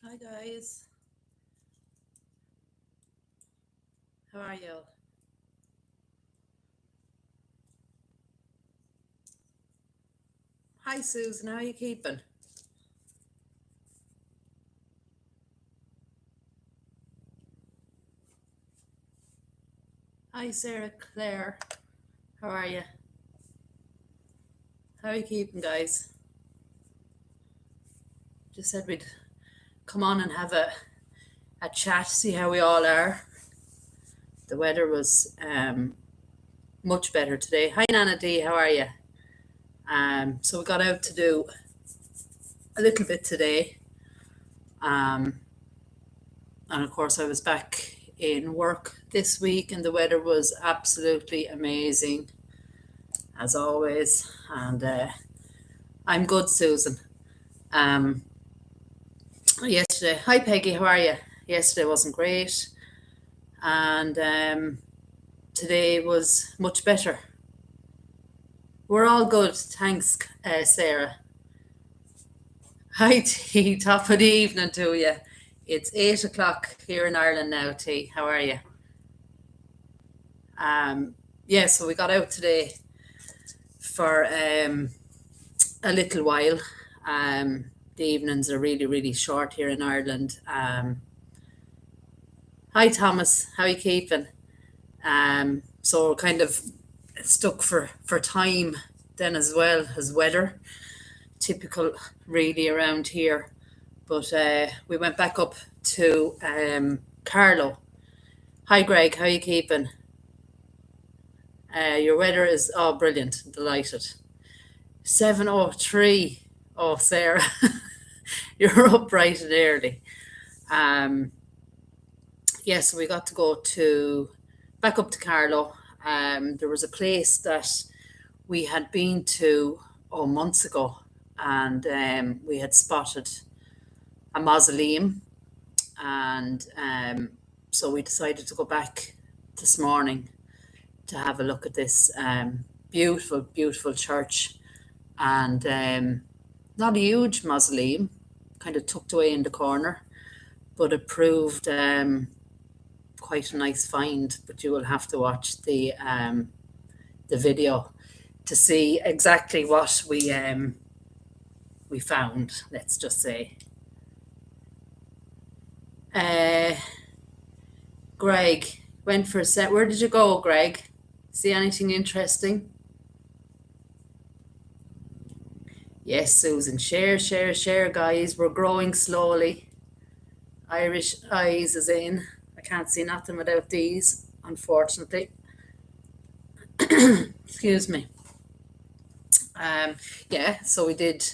Hi guys, how are you? Hi Susan, how are you keeping? Hi Sarah Claire, how are you? How are you keeping guys? Just said we'd come on and have a chat, see how we all are. The weather was much better today. Hi Nana D, how are you? So we got out to do a little bit today. Um, and of course I was back in work this week and the weather was absolutely amazing as always. And I'm good, Susan. Um, Yesterday, hi Peggy, how are you? Yesterday wasn't great, and today was much better. We're all good, thanks, Sarah. Hi T, top of the evening to you. It's 8 o'clock here in Ireland now. T, how are you? Um, yeah, so we got out today for a little while. The evenings are really short here in Ireland. Hi Thomas, how are you keeping? So we're kind of stuck for time then as well as weather, typical really around here. But we went back up to Carlow. Hi Greg, how are you keeping? Your weather is brilliant, delighted. 7:03. Oh Sarah, you're up bright and early. Um, yes, we got to go to back up to Carlow. There was a place that we had been to months ago, and we had spotted a mausoleum, and so we decided to go back this morning to have a look at this beautiful church, and not a huge mausoleum, kind of tucked away in the corner, but it proved quite a nice find. But you will have to watch the video to see exactly what we found. Let's just say, uh, Greg went for a set. Where did you go, Greg? See anything interesting? Yes, Susan. Share, guys. We're growing slowly. Irish eyes is in. I can't see nothing without these, unfortunately. Excuse me. Yeah, so we did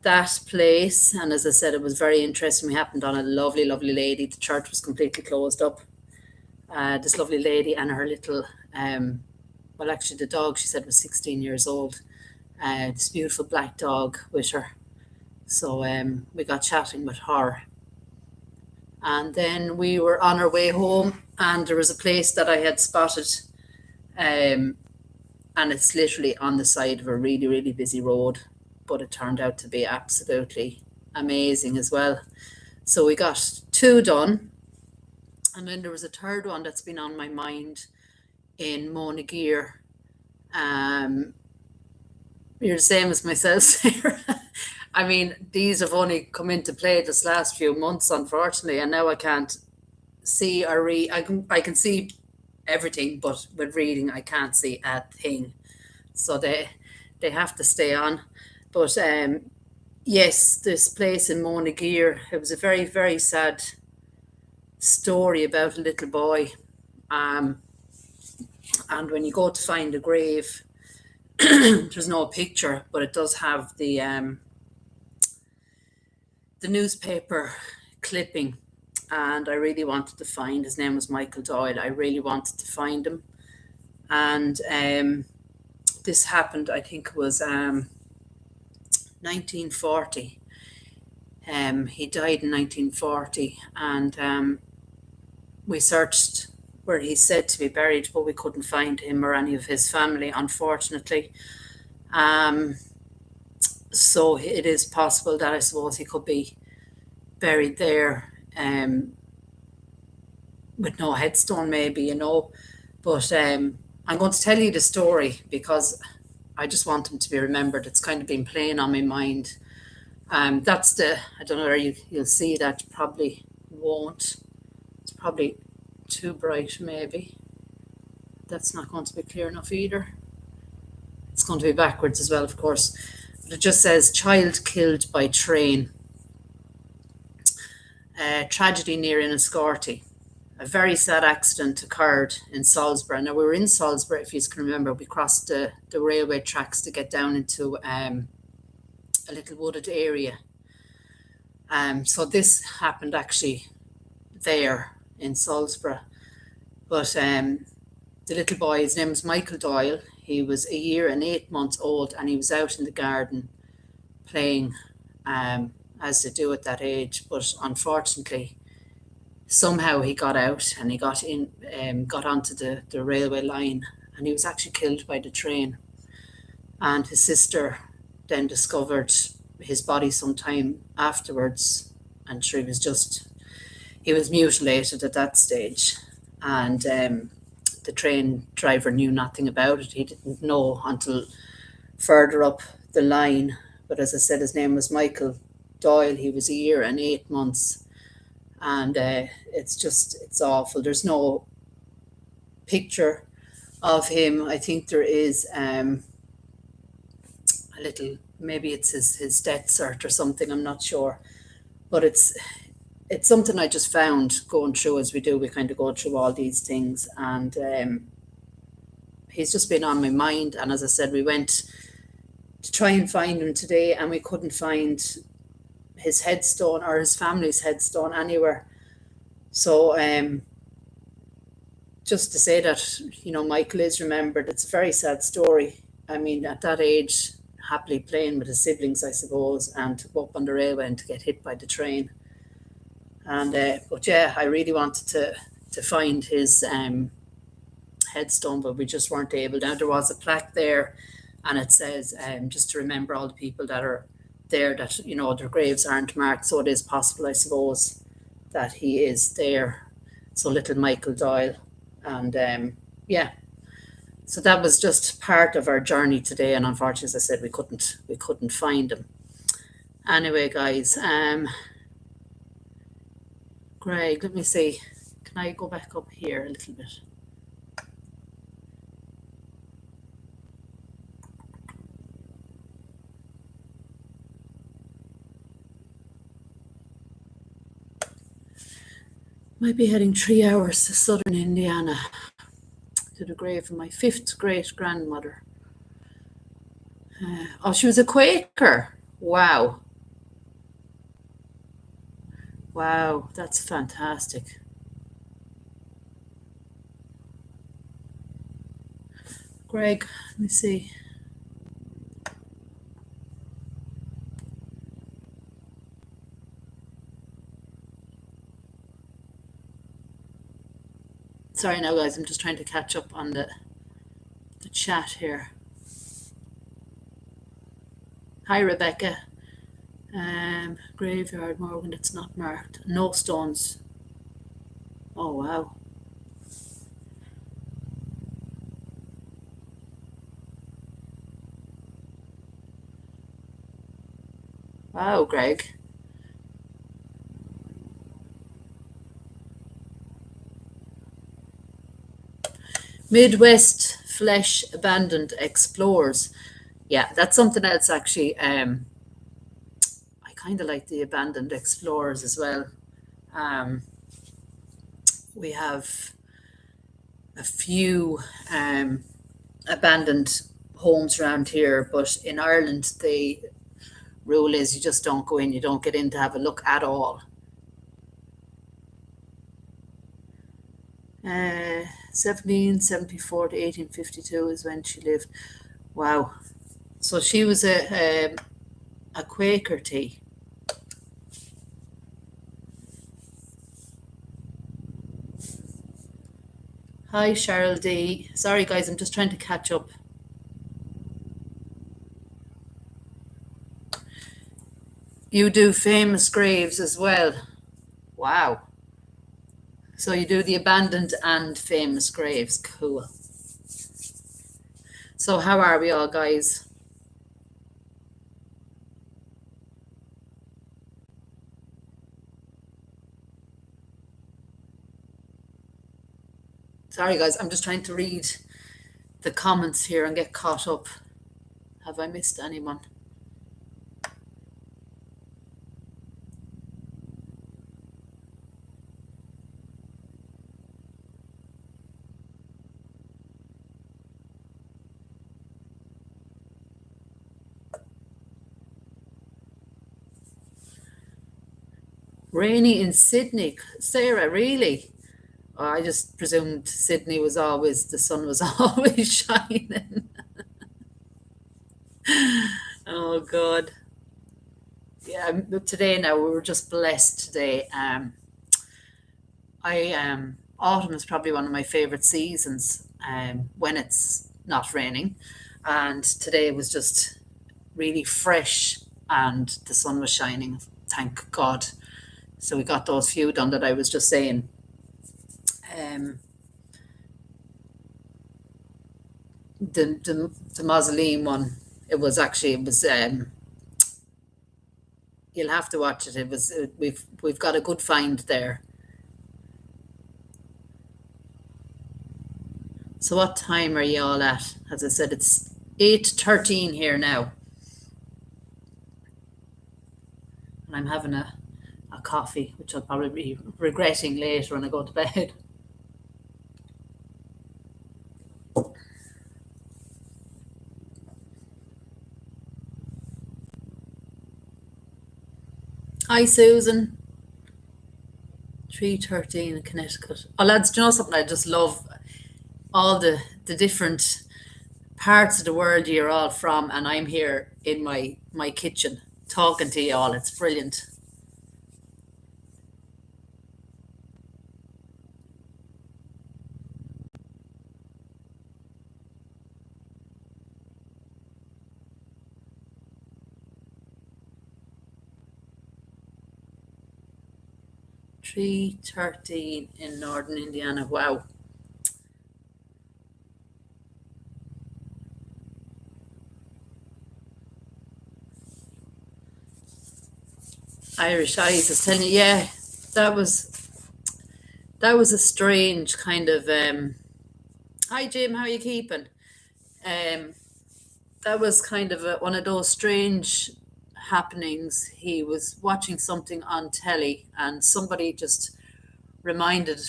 that place, and as I said, it was very interesting. We happened on a lovely lady. The church was completely closed up. This lovely lady and her little, well, actually, the dog she said was 16 years old. This beautiful black dog with her. So we got chatting with her. And then we were on our way home, and there was a place that I had spotted, um, and it's literally on the side of a really busy road, but it turned out to be absolutely amazing as well. So we got two done, and then there was a third one that's been on my mind in Monagear. Um, you're the same as myself, Sarah. I mean, these have only come into play this last few months, unfortunately, and now I can't see or read. I can see everything, but with reading, I can't see a thing. So they have to stay on. But yes, this place in Monagear, it was a very sad story about a little boy. Um, and when you go to find a grave, there's no picture, but it does have the newspaper clipping. And I really wanted to find, his name was Michael Doyle. I really wanted to find him. And this happened, I think it was 1940. He died in 1940, and we searched where he's said to be buried, but we couldn't find him or any of his family, unfortunately. Um, so it is possible that I suppose he could be buried there, with no headstone, maybe, But I'm going to tell you the story because I just want him to be remembered. It's kind of been playing on my mind. That's I don't know where you'll see that, probably won't. It's probably too bright, maybe. That's not going to be clear enough either. It's going to be backwards as well, of course. But it just says, child killed by train. Tragedy near Enniscorthy. A very sad accident occurred in Salisbury. Now, we were in Salisbury, if you can remember. We crossed the railway tracks to get down into a little wooded area. So this happened actually there in Salisbury. But the little boy, his name was Michael Doyle. He was a year and 8 months old, and he was out in the garden playing, as they do at that age. But unfortunately, somehow he got out and he got onto the railway line, and he was actually killed by the train. And his sister then discovered his body sometime afterwards, and he was mutilated at that stage. And the train driver knew nothing about it. He didn't know until further up the line. But as I said, his name was Michael Doyle. He was a year and 8 months. And it's awful. There's no picture of him. I think there is a little, maybe it's his death cert or something, I'm not sure. But it's something I just found going through, as we do. We kind of go through all these things, and he's just been on my mind. And as I said, we went to try and find him today, and we couldn't find his headstone or his family's headstone anywhere. So just to say that, Michael is remembered. It's a very sad story. I mean, at that age, happily playing with his siblings, I suppose, and to go up on the railway and to get hit by the train. And but yeah, I really wanted to find his headstone, but we just weren't able. Now, there was a plaque there, and it says, just to remember all the people that are there, that their graves aren't marked. So it is possible, I suppose, that he is there. So little Michael Doyle. And yeah, so that was just part of our journey today, and unfortunately, as I said, we couldn't find him. Anyway, guys, Greg, let me see. Can I go back up here a little bit? Might be heading 3 hours to southern Indiana to the grave of my 5th great grandmother. She was a Quaker. Wow. Wow, that's fantastic. Greg, let me see. Sorry now, guys, I'm just trying to catch up on the chat here. Hi, Rebecca. Graveyard, Morgan, it's not marked. No stones. Oh, wow. Wow, Greg. Midwest Flesh Abandoned Explorers. Yeah, that's something else actually. I kind of like the Abandoned Explorers as well. We have a few abandoned homes around here, but in Ireland, the rule is you just don't go in, you don't get in to have a look at all. 1774 to 1852 is when she lived. Wow. So she was a Quaker tea. Hi, Cheryl D. Sorry, guys, I'm just trying to catch up. You do famous graves as well. Wow. So you do the abandoned and famous graves. Cool. So how are we all, guys? Sorry, guys. I'm just trying to read the comments here and get caught up. Have I missed anyone? Rainy in Sydney. Sarah, really? Oh, I just presumed Sydney was always, the sun was always shining. Oh, God. Yeah, today now we were just blessed today. Autumn is probably one of my favorite seasons when it's not raining. And today was just really fresh and the sun was shining. Thank God. So we got those few done that I was just saying. Um, the mausoleum one, it was you'll have to watch it. We've got a good find there. So what time are you all at? As I said, it's 8:13 here now, and I'm having a coffee, which I'll probably be regretting later when I go to bed. Hi, Susan. 3:13 in Connecticut. Oh, lads, do you know something? I just love all the different parts of the world you're all from, and I'm here in my kitchen talking to you all. It's brilliant. 3:13 in northern Indiana. Wow. Irish Eyes is telling you, yeah, that was that was a strange kind of hi Jim, how are you keeping? Um that was kind of one of those strange happenings. He was watching something on telly and somebody just reminded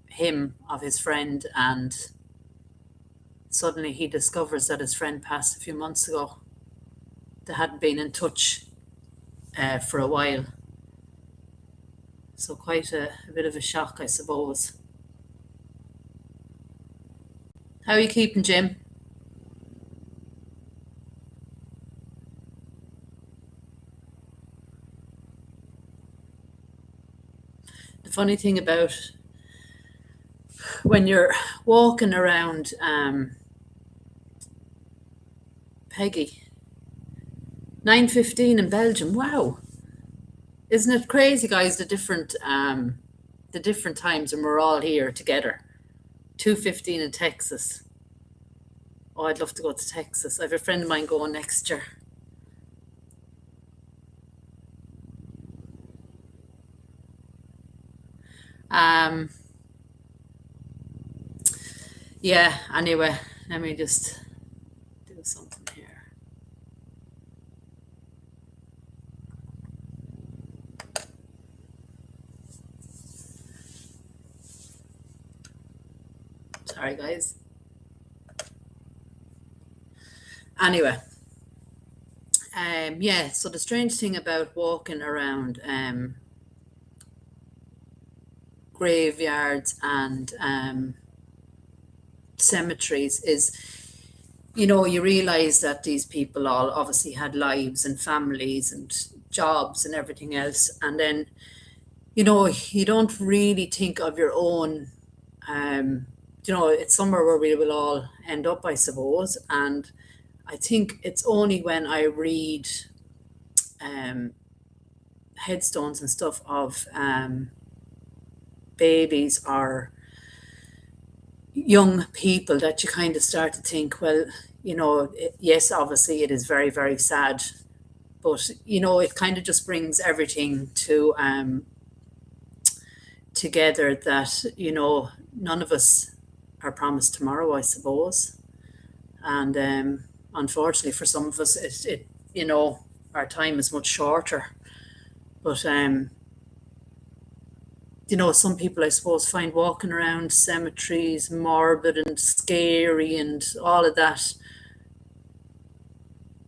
him of his friend, and suddenly he discovers that his friend passed a few months ago. They hadn't been in touch for a while. So quite a bit of a shock, I suppose. How are you keeping, Jim? The funny thing about when you're walking around, Peggy, 9:15 in Belgium. Wow, isn't it crazy, guys? The different times, and we're all here together. 2:15 in Texas. Oh, I'd love to go to Texas. I have a friend of mine going next year. Um, yeah. Anyway, let me just do something here. Sorry, guys. Anyway, yeah. So the strange thing about walking around graveyards and cemeteries is, you realize that these people all obviously had lives and families and jobs and everything else, and then you don't really think of your own. Um, it's somewhere where we will all end up, I suppose, and I think it's only when I read headstones and stuff of babies or young people that you kind of start to think, well, yes, obviously it is very, very sad, but it kind of just brings everything to together that none of us are promised tomorrow, I suppose, and unfortunately for some of us, it our time is much shorter. But some people, I suppose, find walking around cemeteries morbid and scary and all of that.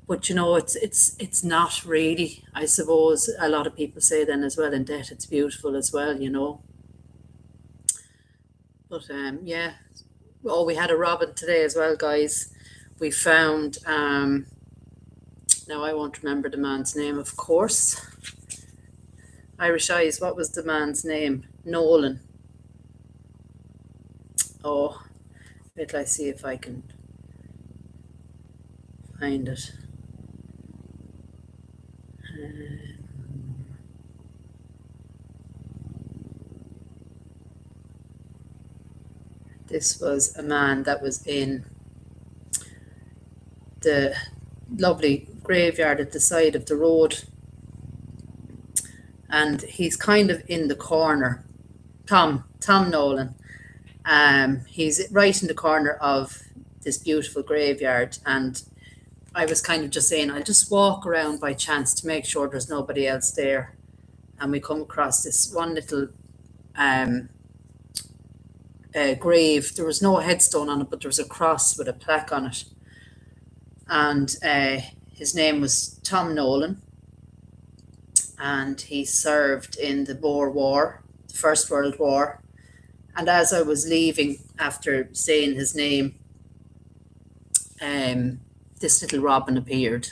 But it's not really. I suppose a lot of people say then as well, in death it's beautiful as well. But yeah. Oh, we had a robin today as well, guys. We found now I won't remember the man's name, of course. Irish Eyes, what was the man's name? Nolan. Oh, wait till I see if I can find it. This was a man that was in the lovely graveyard at the side of the road, and he's kind of in the corner. Tom Nolan. He's right in the corner of this beautiful graveyard, and I was kind of just saying I'll just walk around by chance to make sure there's nobody else there, and we come across this one little grave. There was no headstone on it, but there was a cross with a plaque on it, and his name was Tom Nolan, and he served in the Boer War, the First World War. And as I was leaving after saying his name, this little robin appeared,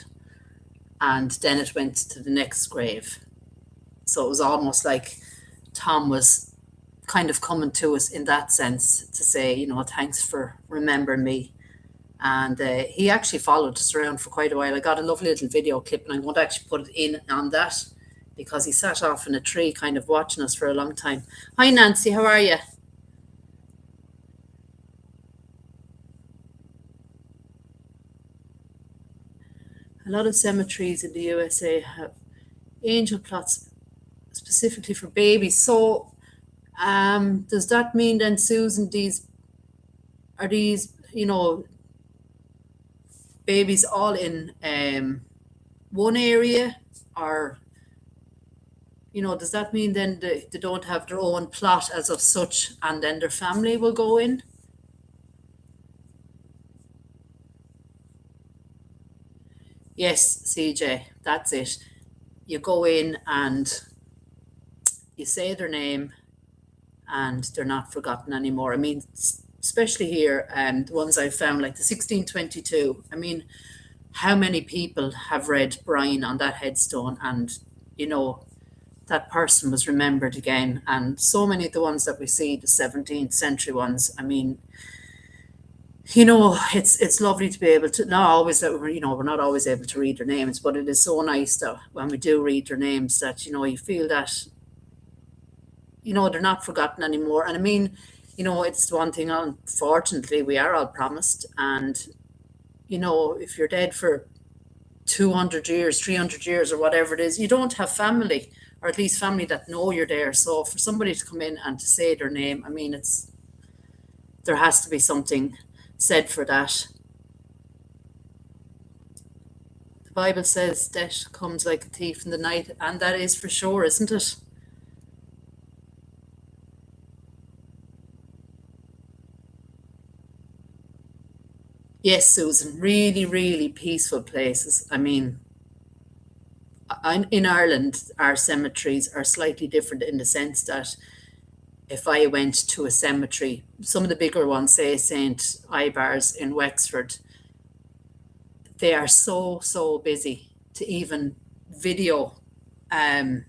and then it went to the next grave. So it was almost like Tom was kind of coming to us in that sense to say, thanks for remembering me. And he actually followed us around for quite a while. I got a lovely little video clip, and I won't actually put it in on that because he sat off in a tree kind of watching us for a long time. Hi, Nancy, how are you? A lot of cemeteries in the USA have angel plots specifically for babies. So does that mean then, Susan, these babies all in one area, or does that mean then they don't have their own plot as of such, and then their family will go in? Yes, CJ, that's it. You go in and you say their name, and they're not forgotten anymore. I mean, especially here, the ones I've found, like the 1622. I mean, how many people have read Brian on that headstone, and that person was remembered again. And so many of the ones that we see, the 17th century ones, I mean, it's lovely to be able to, not always that we're not always able to read their names, but it is so nice that when we do read their names, that you feel that they're not forgotten anymore. And I mean, it's one thing, unfortunately, we are all promised. And if you're dead for 200 years, 300 years, or whatever it is, you don't have family, or at least family that know you're there. So for somebody to come in and to say their name, I mean, there has to be something said for that. The Bible says death comes like a thief in the night, and that is for sure, isn't it? Yes, Susan, really, really peaceful places. I mean, in Ireland, our cemeteries are slightly different in the sense that if I went to a cemetery, some of the bigger ones, say St. Ibar's in Wexford, they are so, so busy to even video um,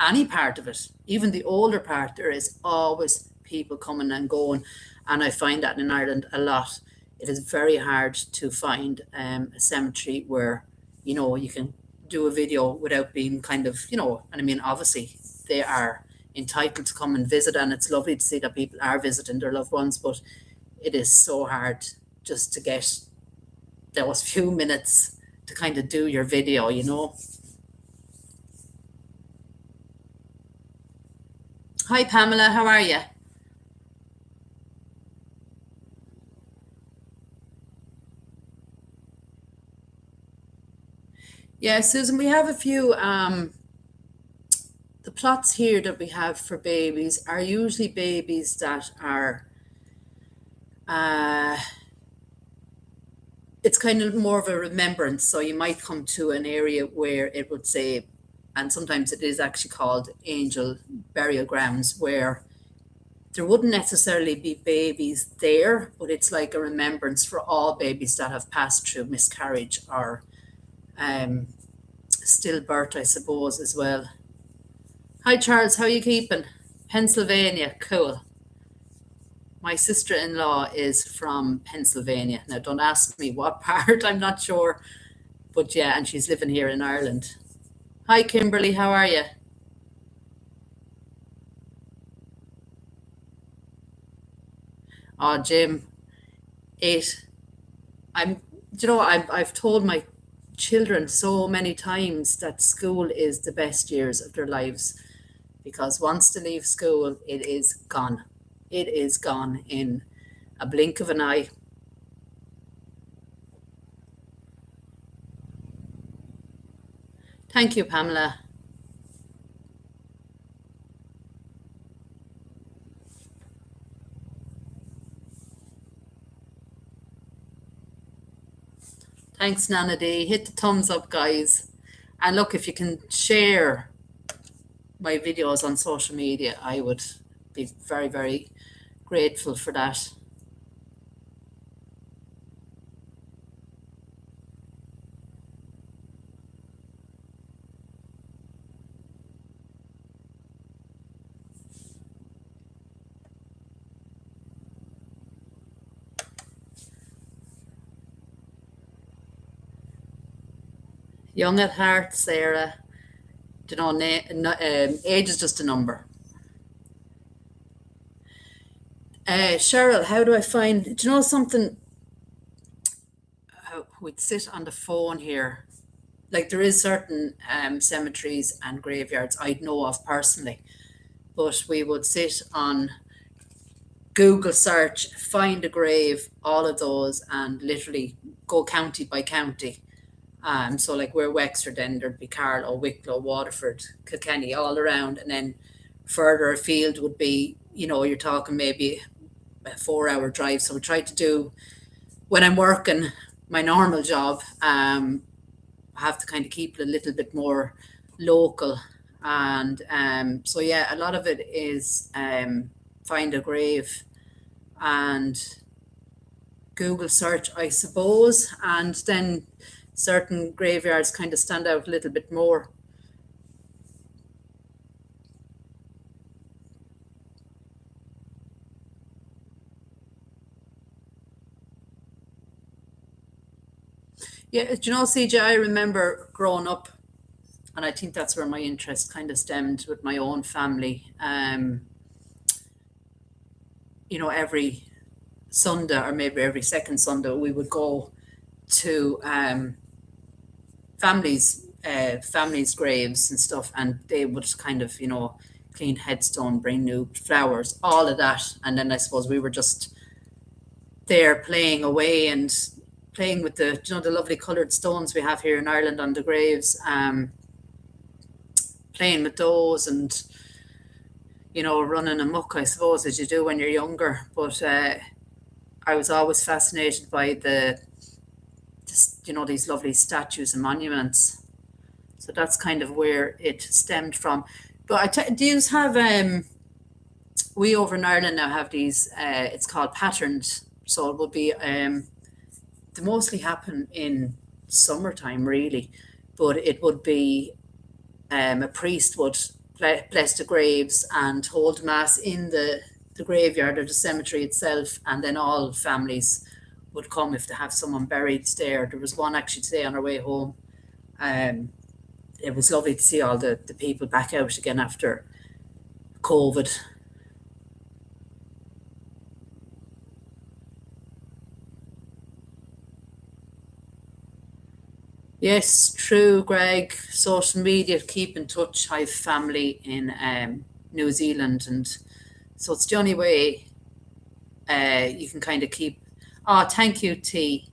any part of it. Even the older part, there is always people coming and going. And I find that in Ireland a lot. It is very hard to find a cemetery where you can do a video without being kind of, and I mean, obviously they are entitled to come and visit, and it's lovely to see that people are visiting their loved ones, but it is so hard just to get those few minutes to kind of do your video. Hi, Pamela, how are you? Yeah, Susan, we have a few. The plots here that we have for babies are usually babies that are, uh, it's kind of more of a remembrance. So you might come to an area where it would say, and sometimes it is actually called angel burial grounds, where there wouldn't necessarily be babies there, but it's like a remembrance for all babies that have passed through miscarriage or um, stillbirth, I suppose, as well. Hi, Charles, how are you keeping? Pennsylvania, cool. My sister-in-law is from Pennsylvania. Now, don't ask me what part, I'm not sure. But yeah, and she's living here in Ireland. Hi, Kimberly, how are you? Oh, Jim, 8. I'm, I've told my children so many times that school is the best years of their lives, because once they leave school, it is gone. It is gone in a blink of an eye. Thank you, Pamela. Thanks, Nana D. Hit the thumbs up, guys. And look, if you can share my videos on social media, I would be very, very grateful for that. Young at heart, Sarah. Age is just a number. Cheryl, how do I find? Do you know something? We'd sit on the phone here. Like there is certain cemeteries and graveyards I'd know of personally, but we would sit on Google search, find a grave, all of those, and literally go county by county. So like where Wexford, then there'd be Carlow, Wicklow, Waterford, Kilkenny, all around, and then further afield would be, you're talking maybe a 4 hour drive. So we try to do, when I'm working my normal job, I have to kind of keep it a little bit more local. And so yeah, a lot of it is find a grave and Google search, I suppose, and then certain graveyards kind of stand out a little bit more. Yeah, do you know, CJ, I remember growing up, and I think that's where my interest kind of stemmed with my own family. Every Sunday or maybe every second Sunday, we would go to families' graves and stuff, and they would kind of, clean headstone, bring new flowers, all of that. And then I suppose we were just there playing away and playing with the lovely coloured stones we have here in Ireland on the graves, playing with those and, running amok, I suppose, as you do when you're younger. But I was always fascinated by these lovely statues and monuments. So that's kind of where it stemmed from. But do you have we over in Ireland now have these it's called patterns. So it would be they mostly happen in summertime really, but it would be a priest would bless the graves and hold mass in the graveyard or the cemetery itself, and then all families would come if they have someone buried there. There was one actually today on our way home. it was lovely to see all the people back out again after COVID. Yes, true, Greg. Social media, keep in touch. I have family in New Zealand, and so it's the only way you can kind of keep. Oh, thank you, T.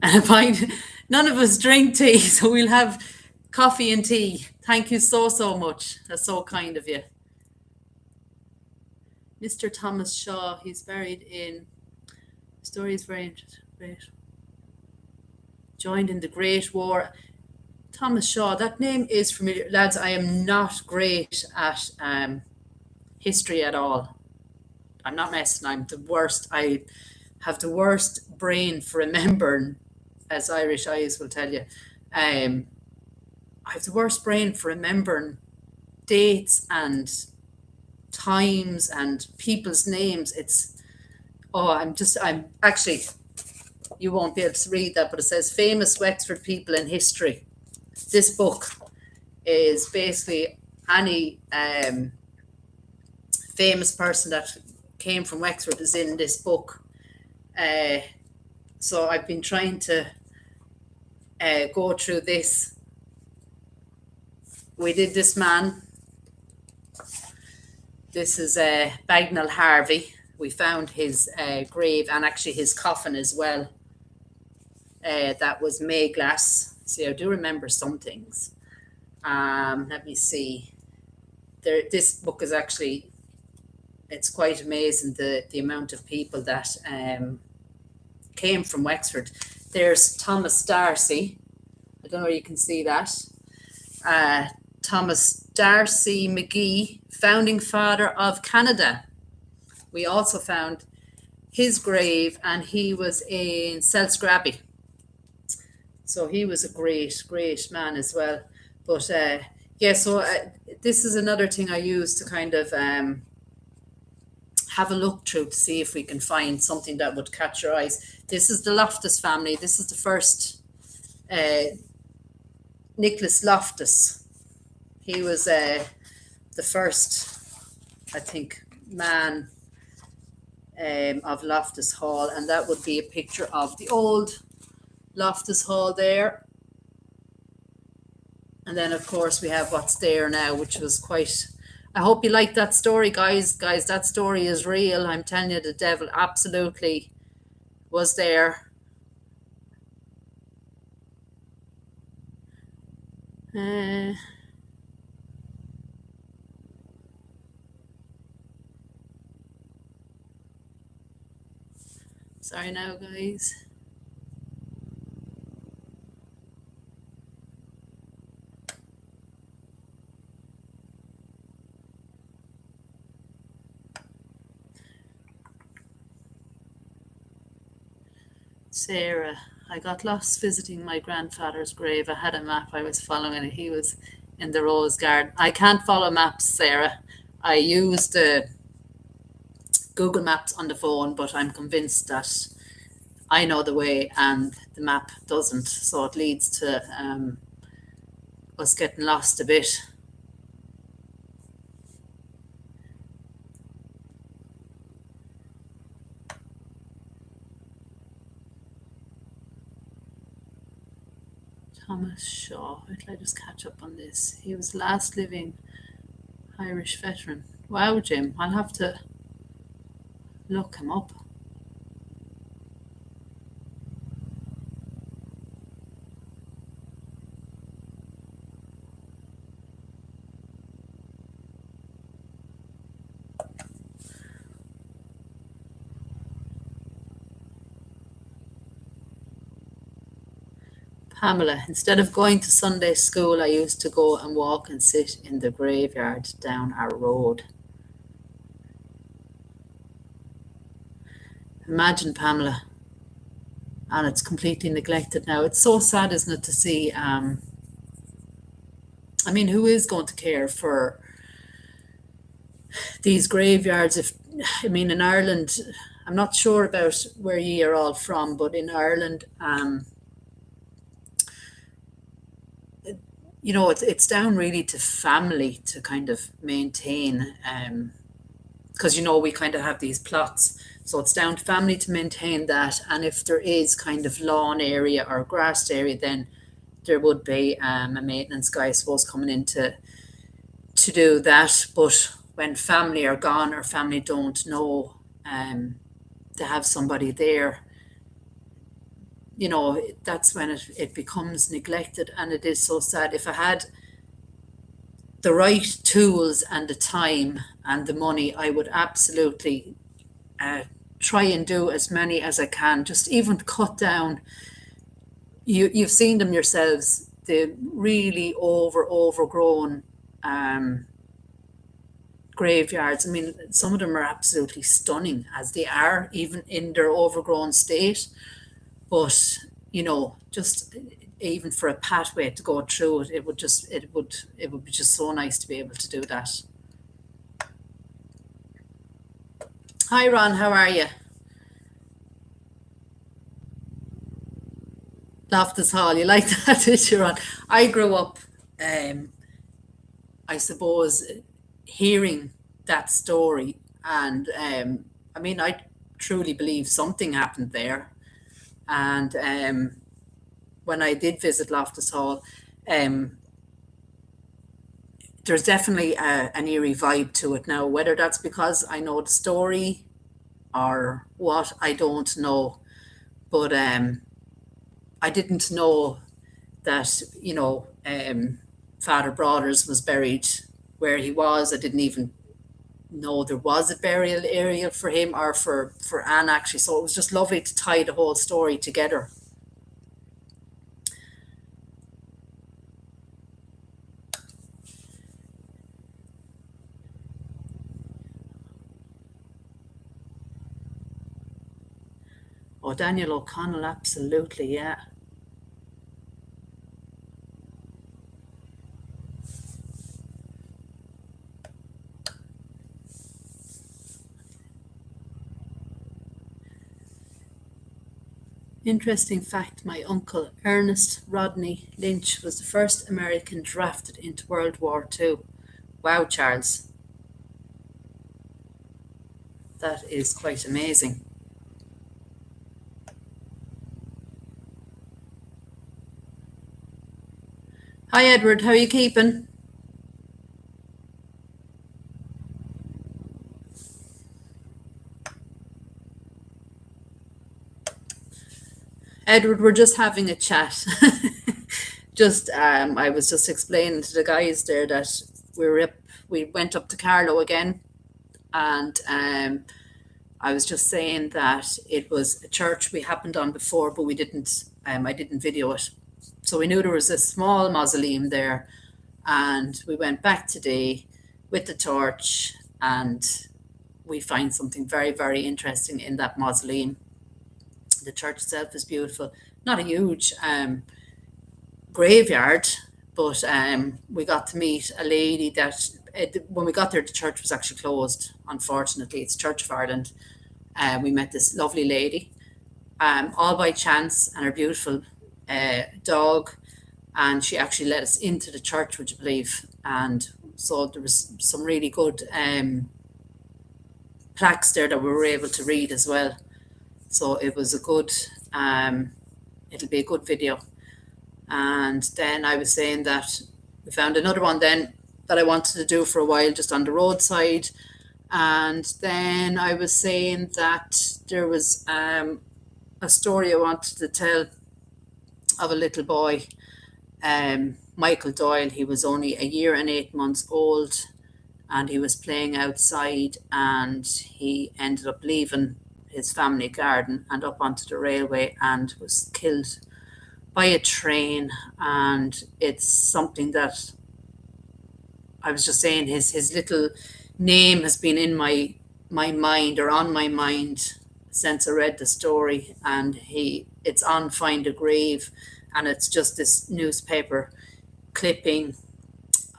And if I, none of us drink tea, so we'll have coffee and tea. Thank you so, so much. That's so kind of you. Mr. Thomas Shaw, he's buried in, story is very interesting. Great. Joined in the Great War. Thomas Shaw, that name is familiar. Lads, I am not great at history at all. I'm not messing. I'm the worst. I have the worst brain for remembering, as Irish eyes will tell you. Um, I have the worst brain for remembering dates and times and people's names. It's, oh, I'm actually, you won't be able to read that, but it says famous Wexford people in history. This book is basically any famous person that came from Wexford is in this book. So I've been trying to go through this. We did this man. This is Bagnall Harvey. We found his grave and actually his coffin as well. That was May glass. See, I do remember some things. Let me see. This book is actually, it's quite amazing the amount of people that came from Wexford. There's Thomas Darcy. I don't know if you can see that. Thomas Darcy McGee, founding father of Canada. We also found his grave, and he was in Selsgrabby. So he was a great, great man as well. But yeah, so this is another thing I use to kind of have a look through to see if we can find something that would catch your eyes. This is the Loftus family. This is the first Nicholas Loftus. He was the first, I think, man of Loftus Hall, and that would be a picture of the old Loftus Hall there. And then, of course, we have what's there now, which was quite... I hope you like that story, guys. Guys, that story is real. I'm telling you, the devil absolutely was there. Sorry now, guys. Sarah, I got lost visiting my grandfather's grave. I had a map, I was following it. He was in the rose garden. I can't follow maps, Sarah. I use the Google Maps on the phone, but I'm convinced that I know the way and the map doesn't. So it leads to us getting lost a bit. Thomas Shaw. Wait till I just catch up on this. He was last living Irish veteran. Wow, Jim. I'll have to look him up. Pamela, instead of going to Sunday school, I used to go and walk and sit in the graveyard down our road. Imagine, Pamela. And it's completely neglected now. It's so sad, isn't it, to see. I mean, who is going to care for these graveyards? If, I mean, in Ireland, I'm not sure about where ye are all from, but in Ireland, it's down really to family to kind of maintain, because we kind of have these plots, so it's down to family to maintain that. And if there is kind of lawn area or grassed area, then there would be a maintenance guy, I suppose, coming in to do that. But when family are gone or family don't know, um, to have somebody there, that's when it becomes neglected, and it is so sad. If I had the right tools and the time and the money, I would absolutely uh, try and do as many as I can. Just even cut down. You've seen them yourselves. The really overgrown um, graveyards. I mean, some of them are absolutely stunning as they are, even in their overgrown state. But just even for a pathway to go through it, it would be just so nice to be able to do that. Hi, Ron. How are you? Loftus Hall. You like that, did you, Ron? I grew up, um, I suppose, hearing that story, and I mean, I truly believe something happened there. And when I did visit Loftus Hall, um, there's definitely an eerie vibe to it now. Whether that's because I know the story or what, I don't know. But I didn't know that, Father Brothers was buried where he was. I didn't even know there was a burial area for him or for Anne, actually. So it was just lovely to tie the whole story together. Oh, Daniel O'Connell, absolutely, yeah. Interesting fact, my uncle Ernest Rodney Lynch was the first American drafted into World War II. Wow, Charles, that is quite amazing. Hi, Edward, how are you keeping? Edward, we're just having a chat. Just I was just explaining to the guys there that we went up to Carlow again, and I was just saying that it was a church we happened on before, but we didn't. I didn't video it, so we knew there was a small mausoleum there, and we went back today with the torch, and we find something very, very interesting in that mausoleum. The church itself is beautiful. Not a huge graveyard, but we got to meet a lady that when we got there, the church was actually closed. Unfortunately, it's Church of Ireland. We met this lovely lady, all by chance, and her beautiful dog, and she actually let us into the church, would you believe? And so there was some really good plaques there that we were able to read as well. So it was a good, it'll be a good video. And then I was saying that we found another one then that I wanted to do for a while just on the roadside. And then I was saying that there was a story I wanted to tell of a little boy, Michael Doyle. He was only a year and 8 months old, and he was playing outside, and he ended up leaving his family garden and up onto the railway and was killed by a train. And it's something that I was just saying, his little name has been in my mind, or on my mind, since I read the story. And it's on Find a Grave, and it's just this newspaper clipping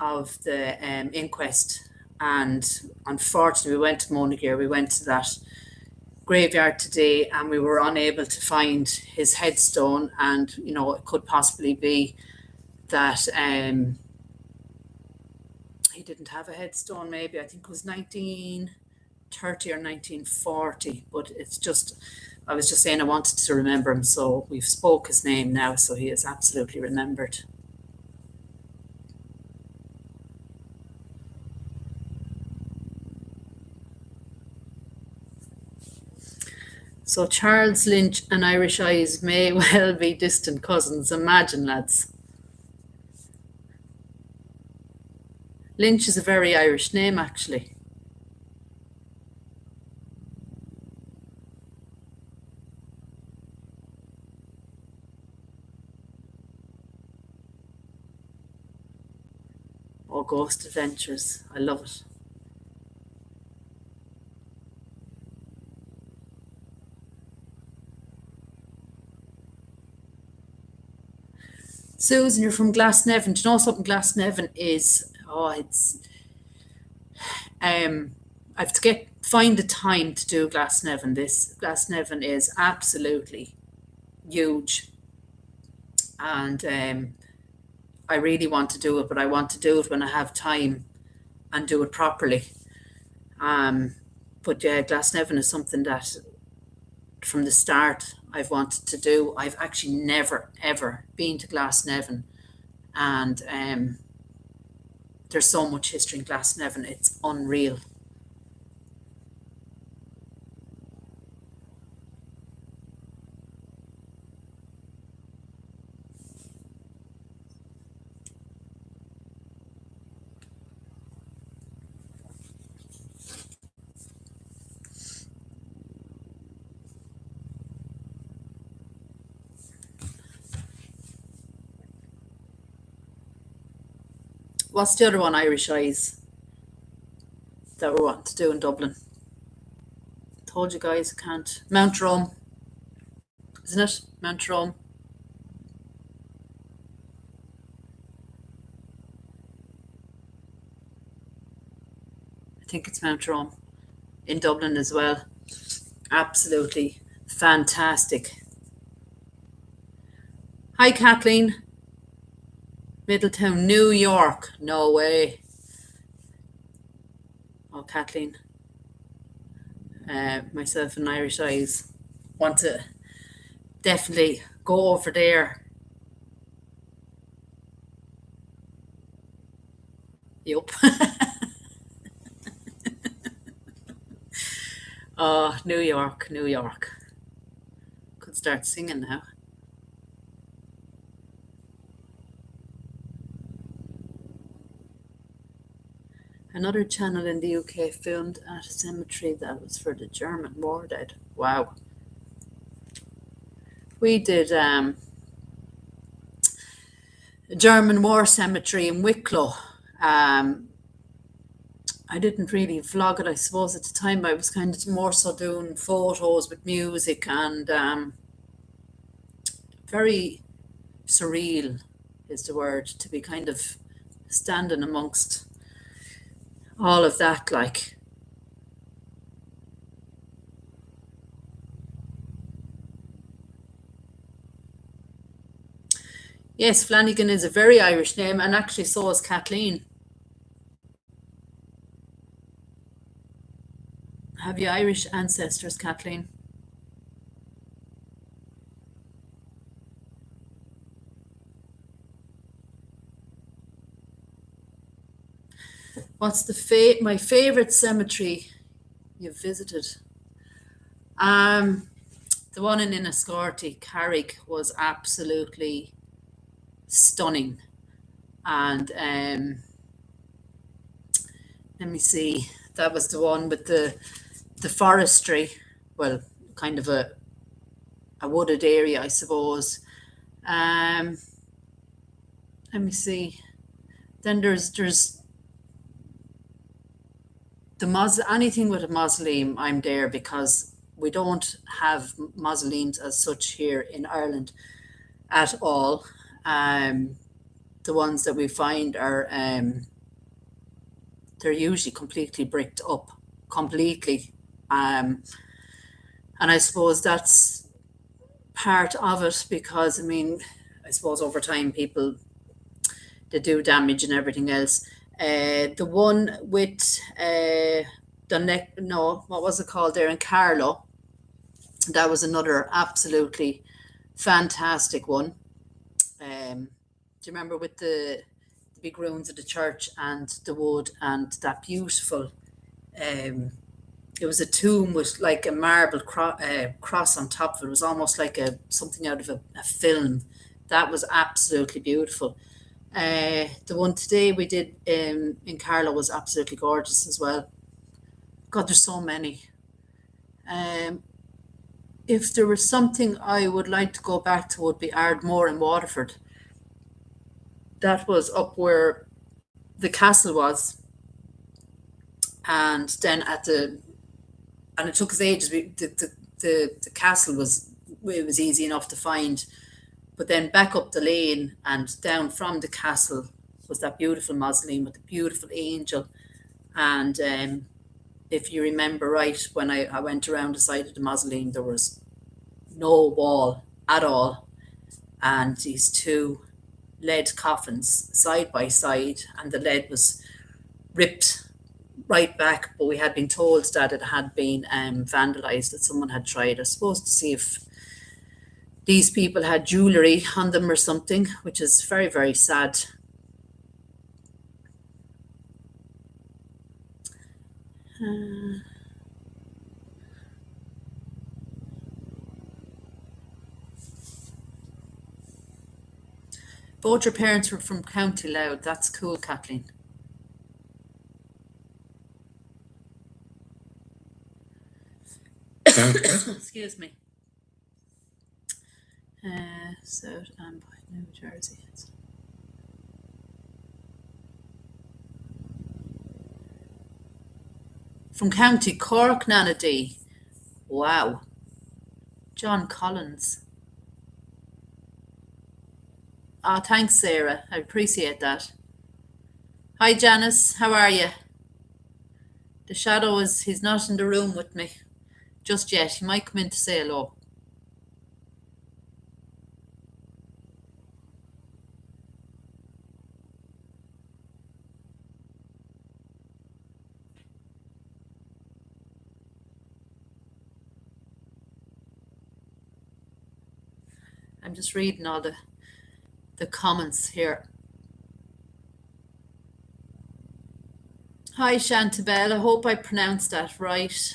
of the inquest. And unfortunately, we went to Monagear, we went to that graveyard today, and we were unable to find his headstone. And it could possibly be that he didn't have a headstone. Maybe I think it was 1930 or 1940. But it's just, I was just saying I wanted to remember him, so we've spoke his name now, so he is absolutely remembered. So Charles Lynch and Irish Eyes may well be distant cousins. Imagine, lads. Lynch is a very Irish name, actually. Oh, Ghost Adventures. I love it. Susan, you're from Glasnevin. Do you know something Glasnevin is? Oh, it's I have to find the time to do Glasnevin. This Glasnevin is absolutely huge, and I really want to do it, but I want to do it when I have time and do it properly. Um, but yeah, Glasnevin is something that from the start I've wanted to do. I've actually never ever been to Glasnevin, and there's so much history in Glasnevin. It's unreal. What's the other one? Irish Eyes that we want to do in Dublin. Told you guys I can't. Mount Rome, isn't it? Mount Rome. I think it's Mount Rome in Dublin as well. Absolutely fantastic. Hi, Kathleen. Middletown, New York. No way. Oh, Kathleen. Myself and Irish Eyes want to definitely go over there. Yup. Oh, New York, New York. Could start singing now. Another channel in the UK filmed at a cemetery that was for the German war dead. Wow. We did a German war cemetery in Wicklow. I didn't really vlog it, I suppose, at the time. I was kind of more so doing photos with music and very surreal is the word, to be kind of standing amongst all of that, like. Yes, Flanagan is a very Irish name, and actually so is Kathleen. Have you Irish ancestors, Kathleen? What's my favorite cemetery you've visited? Um, the one in Enniscorthy, Carrick, was absolutely stunning. And let me see, that was the one with the forestry, well, kind of a wooded area, I suppose. Let me see. Then there's anything with a mausoleum. I'm there because we don't have mausoleums as such here in Ireland at all. The ones that we find are they're usually completely bricked up, completely. And I suppose that's part of it because, I mean, I suppose over time people they do damage and everything else. The one with the neck, no, what was it called there in Carlow? That was another absolutely fantastic one. Do you remember with the big ruins of the church and the wood and that beautiful? Um, it was a tomb with like a marble cross on top of it. It was almost like a something out of a film. That was absolutely beautiful. The one today we did in Carlow was absolutely gorgeous as well. God, there's so many. Um, if there was something I would like to go back to, would be Ardmore in Waterford. That was up where the castle was, and then at the and it took us ages. The castle was, it was easy enough to find, but then back up the lane and down from the castle was that beautiful mausoleum with the beautiful angel. And if you remember right, when I went around the side of the mausoleum, there was no wall at all, and these two lead coffins side by side, and the lead was ripped right back. But we had been told that it had been vandalized, that someone had tried, I suppose, to see if these people had jewellery on them or something, which is very, very sad. Both your parents were from County Louth. That's cool, Kathleen. Excuse me. South and New Jersey. From County Cork, Nana D. Wow. John Collins. Ah, thanks, Sarah. I appreciate that. Hi, Janice. How are you? The shadow is, he's not in the room with me just yet. He might come in to say hello. I'm just reading all the comments here. Hi, Chantabelle. I hope I pronounced that right.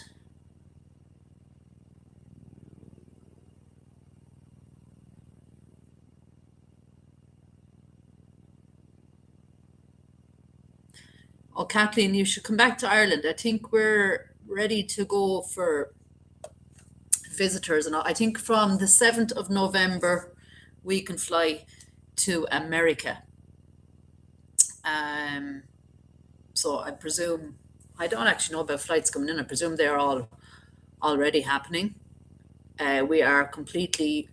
Oh, Kathleen, you should come back to Ireland. I think we're ready to go for visitors. And I think from the 7th of November, we can fly to America. So I presume, I don't actually know about flights coming in. I presume they're all already happening. We are completely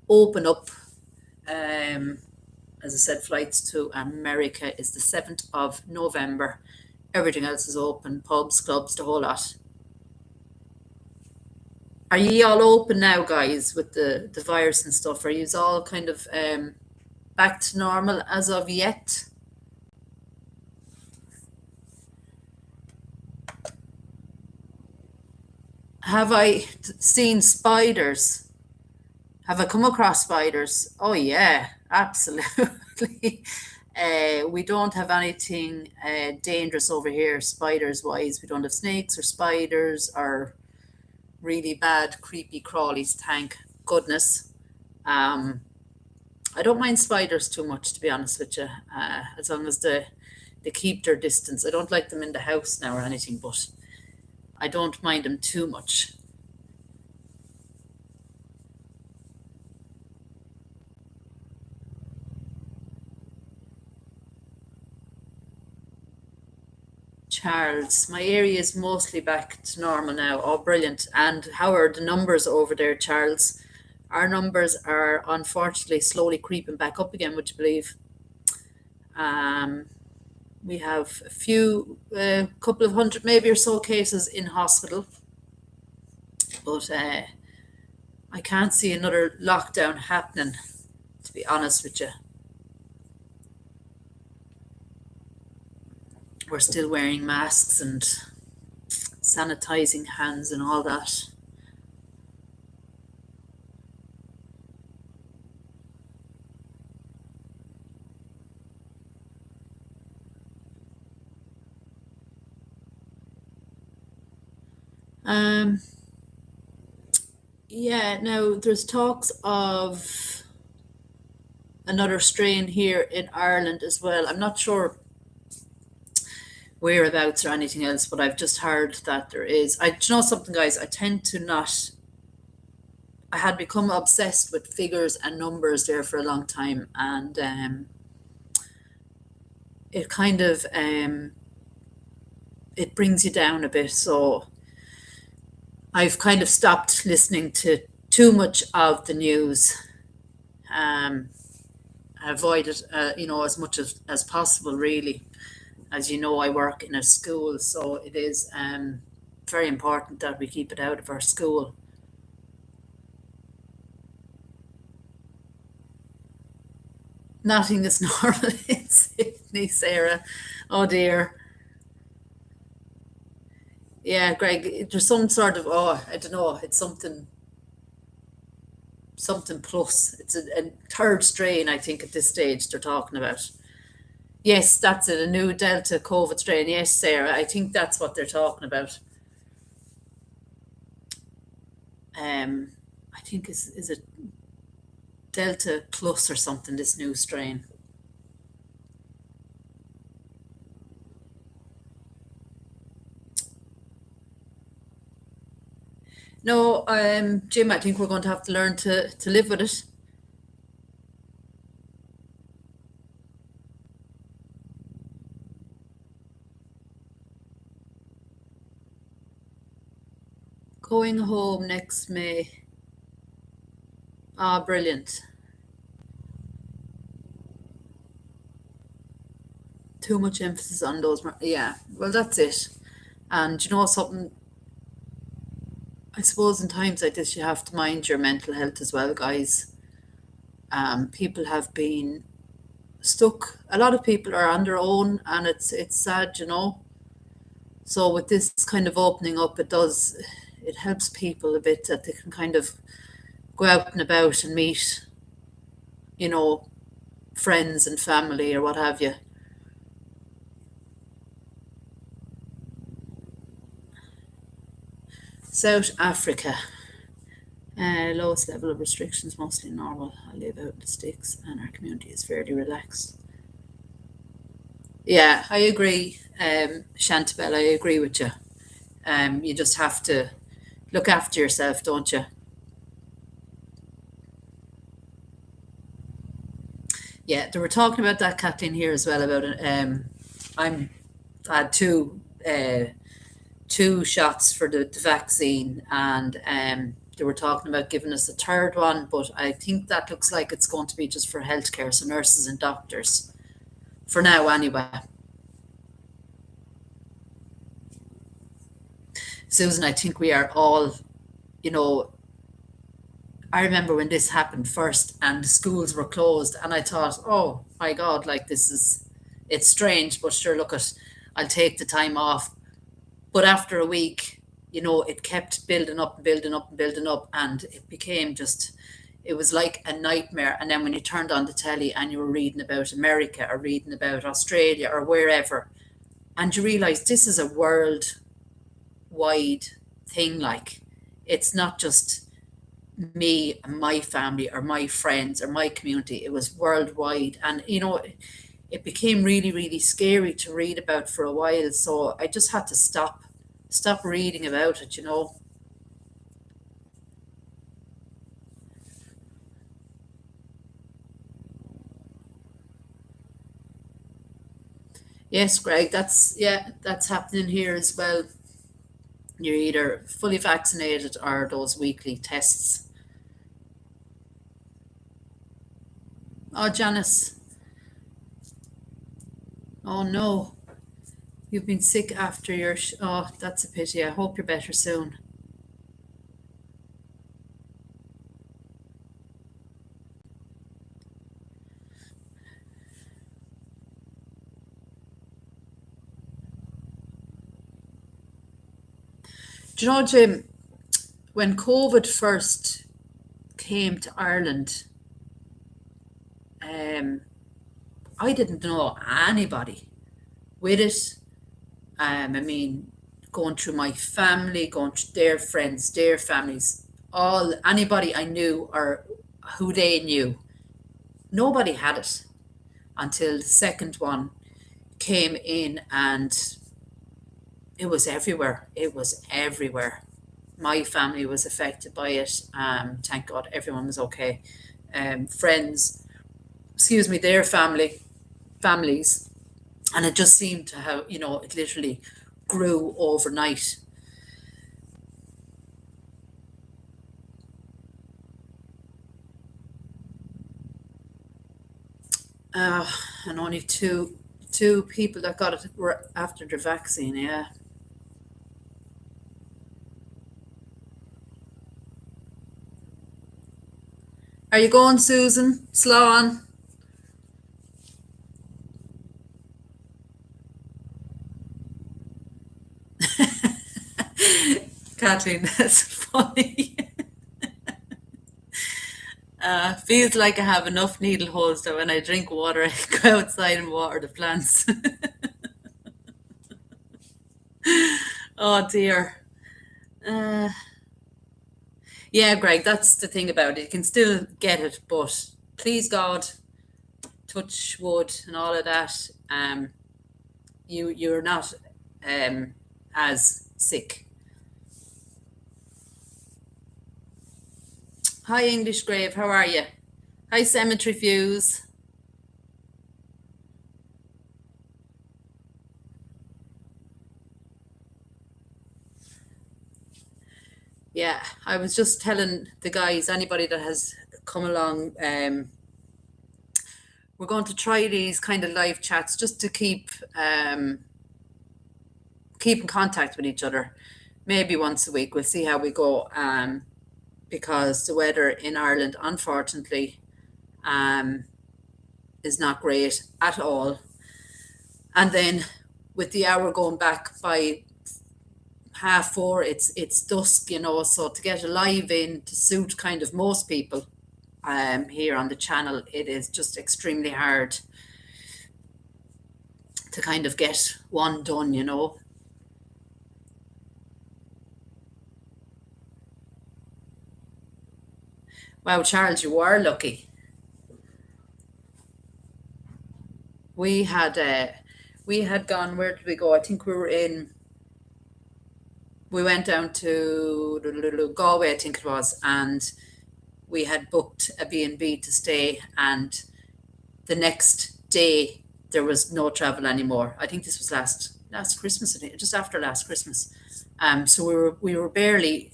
open up. As I said, flights to America is the 7th of November. Everything else is open, pubs, clubs, the whole lot. Are ye all open now, guys, with the virus and stuff? Are you all kind of back to normal as of yet? Have I seen spiders? Have I come across spiders? Oh yeah, absolutely. We don't have anything dangerous over here, spiders wise. We don't have snakes or spiders or really bad, creepy crawlies, thank goodness. I don't mind spiders too much, to be honest with you, as long as they keep their distance. I don't like them in the house now or anything, but I don't mind them too much. Charles, my area is mostly back to normal now. Oh, brilliant. And how are the numbers over there, Charles? Our numbers are unfortunately slowly creeping back up again, would you believe? Um, we have a few, couple of hundred maybe or so cases in hospital, but I can't see another lockdown happening, to be honest with you. we're still wearing masks and sanitizing hands and all that. Um, yeah, now there's talks of another strain here in Ireland as well. I'm not sure whereabouts or anything else, but I've just heard that there is. Do you know something, guys? I tend to not. I had become obsessed with figures and numbers there for a long time, and it kind of it brings you down a bit. So I've kind of stopped listening to too much of the news. Um, avoid it, as much as possible, really. As you know, I work in a school, so it is very important that we keep it out of our school. Nothing is normal in Sydney, Sarah. Oh dear. Yeah, Greg, there's some sort of, I don't know, it's something plus. It's a third strain, I think, at this stage they're talking about. Yes, that's it, a new Delta COVID strain. Yes, Sarah, I think that's what they're talking about. Um, I think is it Delta Plus or something, this new strain. No, Jim, I think we're going to have to learn to live with it. Going home next May. Ah, brilliant. Too much emphasis on those. Yeah, well, that's it. And you know something, I suppose in times like this, you have to mind your mental health as well, guys. People have been stuck. A lot of people are on their own, and it's sad, you know. So with this kind of opening up, it helps people a bit that they can kind of go out and about and meet, you know, friends and family or what have you. South Africa, lowest level of restrictions, mostly normal. I live out in the sticks, and our community is fairly relaxed. Yeah, I agree, Chantabelle. I agree with you. You just have to look after yourself, don't you? Yeah, they were talking about that, Kathleen, here as well about it. I'm I had two shots for the vaccine, and they were talking about giving us a third one, but I think that looks like it's going to be just for healthcare, so nurses and doctors, for now anyway. Susan, I think we are all, you know, I remember when this happened first and the schools were closed, and I thought, oh my God, like it's strange, but sure, look at, I'll take the time off. But after a week, it kept building up and building up and building up, and it became just, it was like a nightmare. And then when you turned on the telly and you were reading about America or reading about Australia or wherever, and you realize this is a worldwide thing, like it's not just me and my family or my friends or my community, it was worldwide. And it became really, really scary to read about for a while. So I just had to stop reading about it. Yes, Greg, that's happening here as well. You're either fully vaccinated or those weekly tests. Oh, Janice. Oh no. You've been sick after oh, that's a pity. I hope you're better soon. Do you know, Jim, when COVID first came to Ireland, um, I didn't know anybody with it. I mean, going through my family, going through their friends, their families, all anybody I knew or who they knew, nobody had it until the second one came in, and it was everywhere. It was everywhere. My family was affected by it. Thank God everyone was okay. Friends, excuse me, their families, and it just seemed to have, it literally grew overnight. Uh, and only two people that got it were after the vaccine. Yeah. Are you going, Susan? Slow on. Kathleen, that's funny. Feels like I have enough needle holes that when I drink water, I go outside and water the plants. Oh dear. Uh, yeah, Greg, that's the thing about it. You can still get it, but please God, touch wood and all of that. You're not um as sick. Hi, English Grave. How are you? Hi, Cemetery Fuse. Yeah, I was just telling the guys, anybody that has come along, we're going to try these kind of live chats just to keep in contact with each other. Maybe once a week. We'll see how we go. Because the weather in Ireland, unfortunately, um, is not great at all. And then with the hour going back by 4:30, it's dusk, So to get a live in to suit kind of most people here on the channel, it is just extremely hard to kind of get one done. Wow, Charles, you are lucky. We had we had gone. Where did we go? I think we were in. We went down to Galway, I think it was, and we had booked a B&B to stay, and the next day there was no travel anymore. I think this was last Christmas, I think, just after last Christmas. So we were barely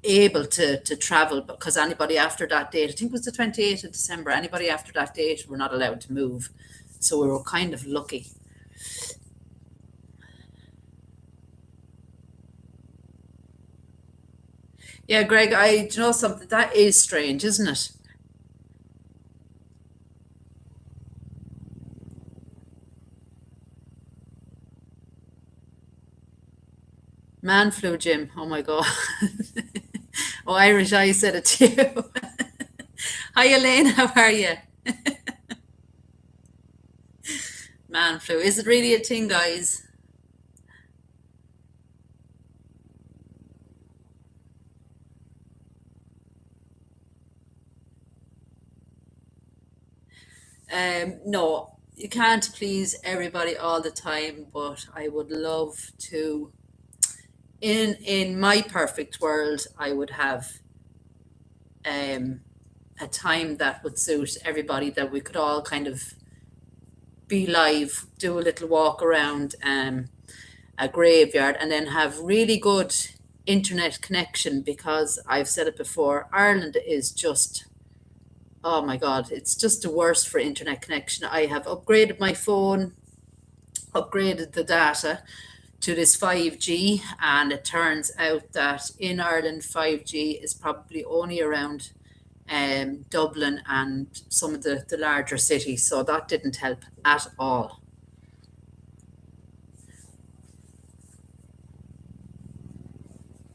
able to travel, because anybody after that date, I think it was the 28th of December, anybody after that date were not allowed to move. So we were kind of lucky. Yeah, Greg, do you know something? That is strange, isn't it? Man flu, Jim. Oh my God. Oh, Irish, I said it to you. Hi, Elaine. How are you? Man flu. Is it really a thing, guys? No, you can't please everybody all the time, but I would love to. In my perfect world, I would have um, a time that would suit everybody, that we could all kind of be live, do a little walk around a graveyard, and then have really good internet connection, because I've said it before, Ireland is just, oh my God, it's just the worst for internet connection. I have upgraded my phone, upgraded the data to this 5G, and it turns out that in Ireland 5G is probably only around Dublin and some of the larger cities, so that didn't help at all.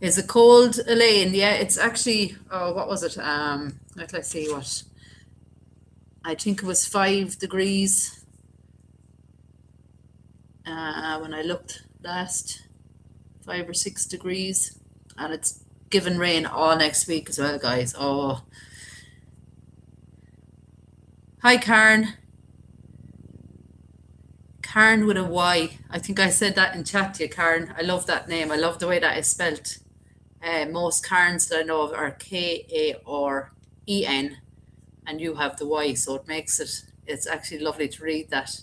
Is it cold, Elaine? Yeah, it's actually, oh, what was it? Let's see what, I think it was 5 degrees when I looked last, 5 or 6 degrees. And it's given rain all next week as well, guys. Oh, hi, Karen. Karen with a Y. I think I said that in chat to you, Karen. I love that name. I love the way that is spelt. Most Karens that I know of are Karen, and you have the Y, so it makes it, it's actually lovely to read that.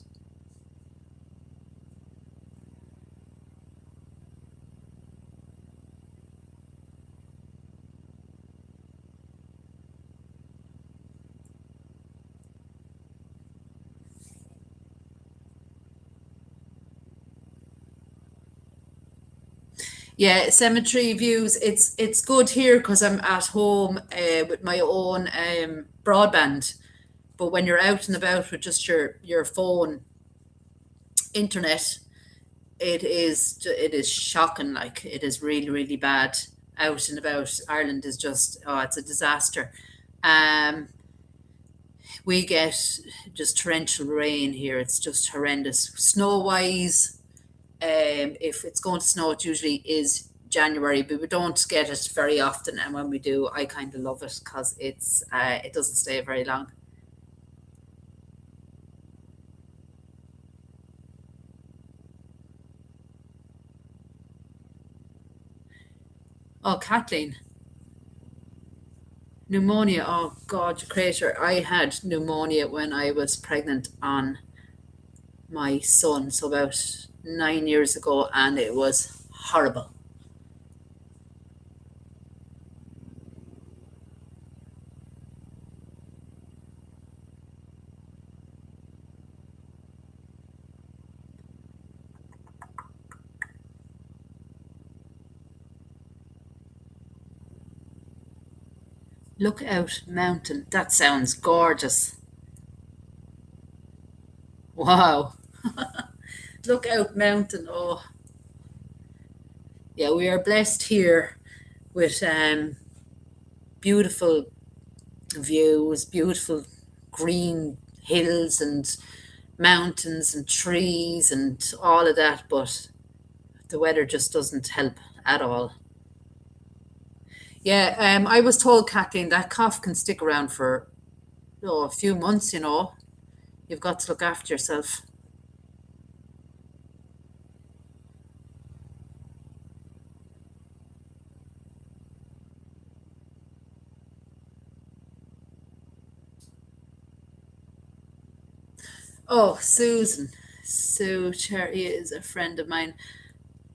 Yeah, cemetery views. It's good here because I'm at home with my own broadband. But when you're out and about with just your phone internet, it is shocking. Like it is really really bad out and about. Ireland is just, oh, it's a disaster. Um, we get just torrential rain here. It's just horrendous. Snow wise, if it's going to snow, it usually is January, but we don't get it very often. And when we do, I kind of love it because it doesn't stay very long. Oh, Kathleen, pneumonia. Oh God, creator! I had pneumonia when I was pregnant on my son, so about 9 years ago, and it was horrible. Lookout Mountain. That sounds gorgeous. Wow. Lookout Mountain. Oh, yeah, we are blessed here with beautiful views, beautiful green hills and mountains and trees and all of that, but the weather just doesn't help at all. Yeah, I was told, Kathleen, that cough can stick around for, oh, a few months, you know. You've got to look after yourself. Oh, Susan. Sue Cherry is a friend of mine.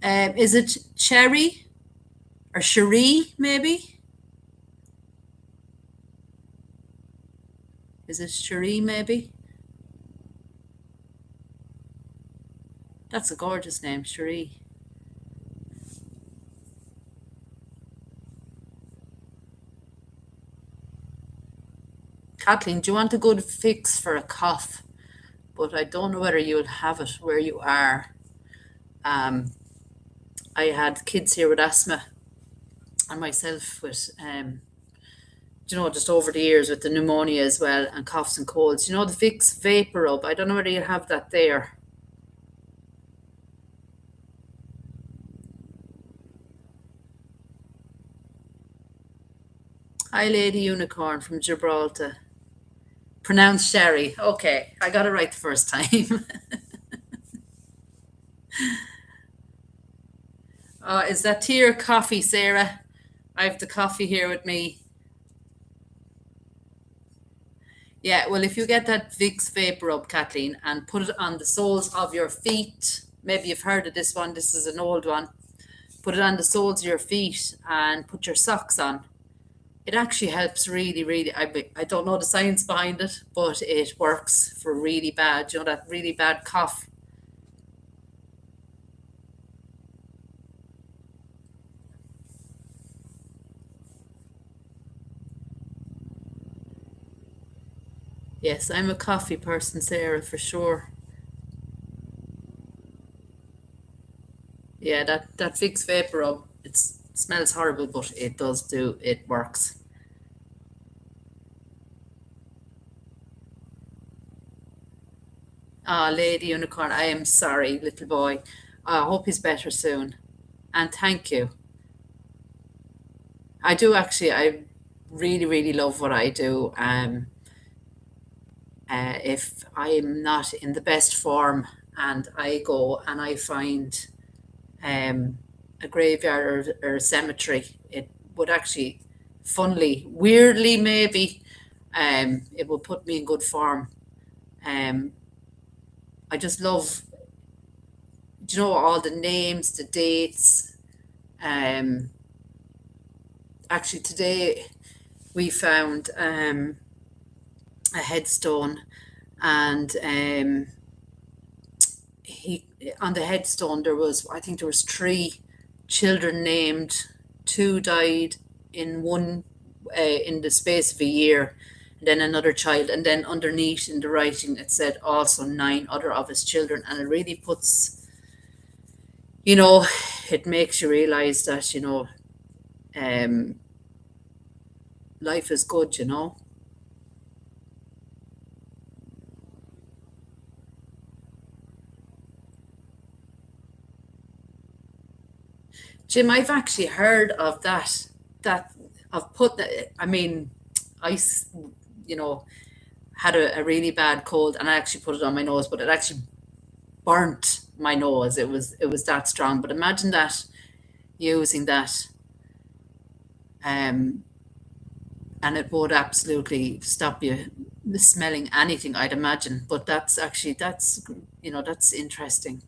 Is it Cherry or Cherie, maybe? Is it Cherie, maybe? That's a gorgeous name, Cherie. Kathleen, do you want a good fix for a cough? But I don't know whether you'll have it where you are. Um, I had kids here with asthma and myself with, just over the years with the pneumonia as well and coughs and colds. The Vicks Vapor Rub. I don't know whether you have that there. Hi, Lady Unicorn from Gibraltar. Pronounced Sherry. Okay, I got it right the first time. Is that tea or coffee, Sarah? I have the coffee here with me. Yeah, well, if you get that Vicks Vapor Rub, Kathleen, and put it on the soles of your feet, maybe you've heard of this one, this is an old one. Put it on the soles of your feet and put your socks on. It actually helps really, really. I don't know the science behind it, but it works for really bad, that really bad cough. Yes, I'm a coffee person, Sarah, for sure. Yeah, that Vicks Vapor Rub, it's Smells horrible, but it does do, it works. Ah, Lady Unicorn, I am sorry, little boy. I hope he's better soon. And thank you. I do actually, I really, really love what I do. If I'm not in the best form and I go and I find um, a graveyard or a cemetery, it would actually, funnily, weirdly maybe, it will put me in good form. Um, I just love, all the names, the dates. Um, Actually, today we found a headstone, and he on the headstone there was, I think there was three children named. Two died in one in the space of a year, and then another child, and then underneath in the writing it said also nine other of his children, and it really puts, you know, it makes you realize that, um, life is good. Jim, I've actually heard of that. That I've put that. I mean, you know, had a really bad cold, and I actually put it on my nose, but it actually burnt my nose. It was that strong. But imagine that, using that, um, and it would absolutely stop you smelling anything, I'd imagine. But that's interesting.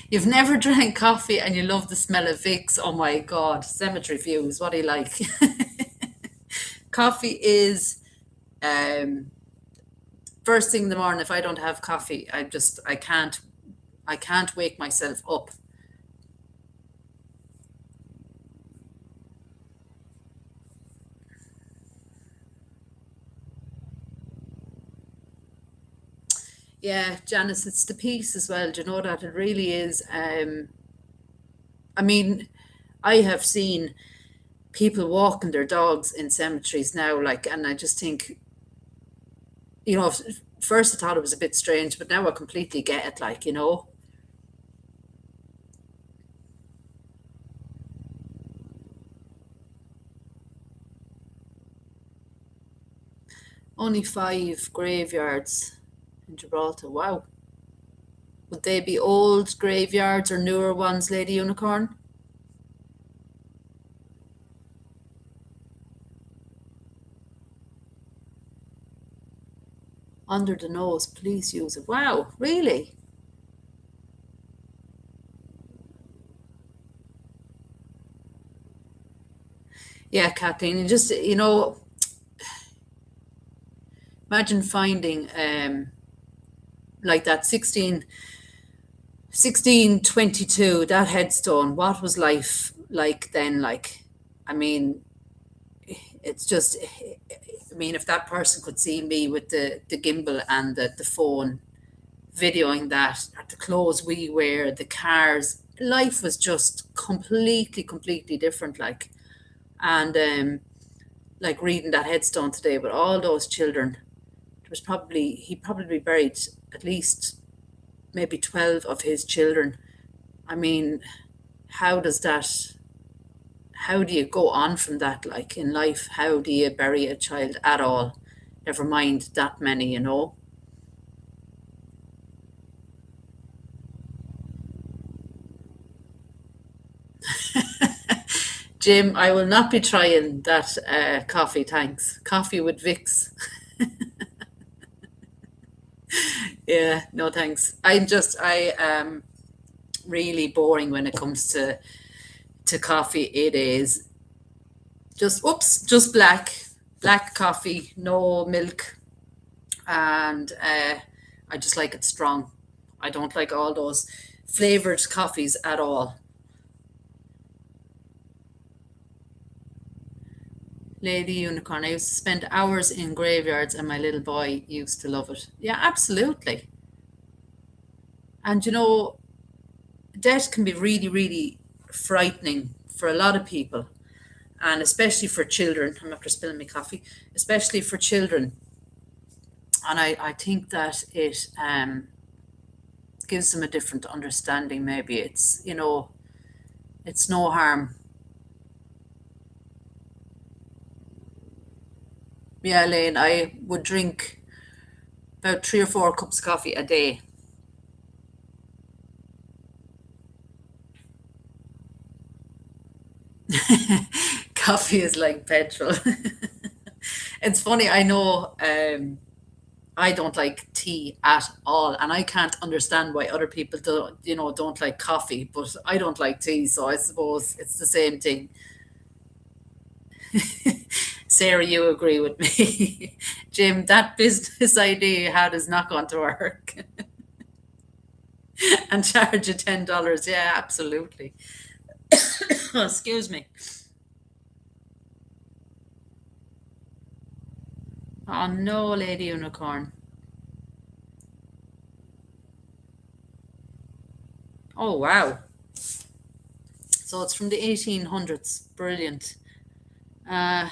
You've never drank coffee and you love the smell of Vicks. Oh my God, cemetery views. What do you like? Coffee is um, first thing in the morning. If I don't have coffee, I can't wake myself up. Yeah, Janice, it's the peace as well. Do you know that it really is? I mean, I have seen people walking their dogs in cemeteries now, like, and I just think, first I thought it was a bit strange, but now I completely get it, like. Only five graveyards in Gibraltar. Wow. Would they be old graveyards or newer ones, Lady Unicorn? Under the nose, please use it. Wow, really? Yeah, Kathleen, you just, imagine finding like that 1622, that headstone. What was life like then? Like, I mean, it's just, I mean, if that person could see me with the gimbal and the phone videoing that, at the clothes we wear, the cars, life was just completely, completely different. And like reading that headstone today with all those children, he probably buried at least maybe 12 of his children. I mean, how does that, how do you go on from that, like in life? How do you bury a child at all? Never mind that many. Jim, I will not be trying that coffee, thanks. Coffee with Vicks. Yeah, no thanks. I am really boring when it comes to coffee. It is just black coffee, no milk, and I just like it strong. I don't like all those flavored coffees at all. Lady Unicorn, I used to spend hours in graveyards and my little boy used to love it. Yeah, absolutely. And debt can be really, really frightening for a lot of people, and especially for children. I'm after spilling my coffee, especially for children. And I think that it gives them a different understanding. Maybe it's, it's no harm. Yeah, Elaine, I would drink about 3 or 4 cups of coffee a day. Coffee is like petrol. It's funny, I know I don't like tea at all, and I can't understand why other people don't like coffee, but I don't like tea, so I suppose it's the same thing. Sarah, you agree with me. Jim, that business idea you had is not going to work. And charge you $10. Yeah, absolutely. Excuse me. Oh no, Lady Unicorn. Oh wow. So it's from the 1800s. Brilliant. Uh,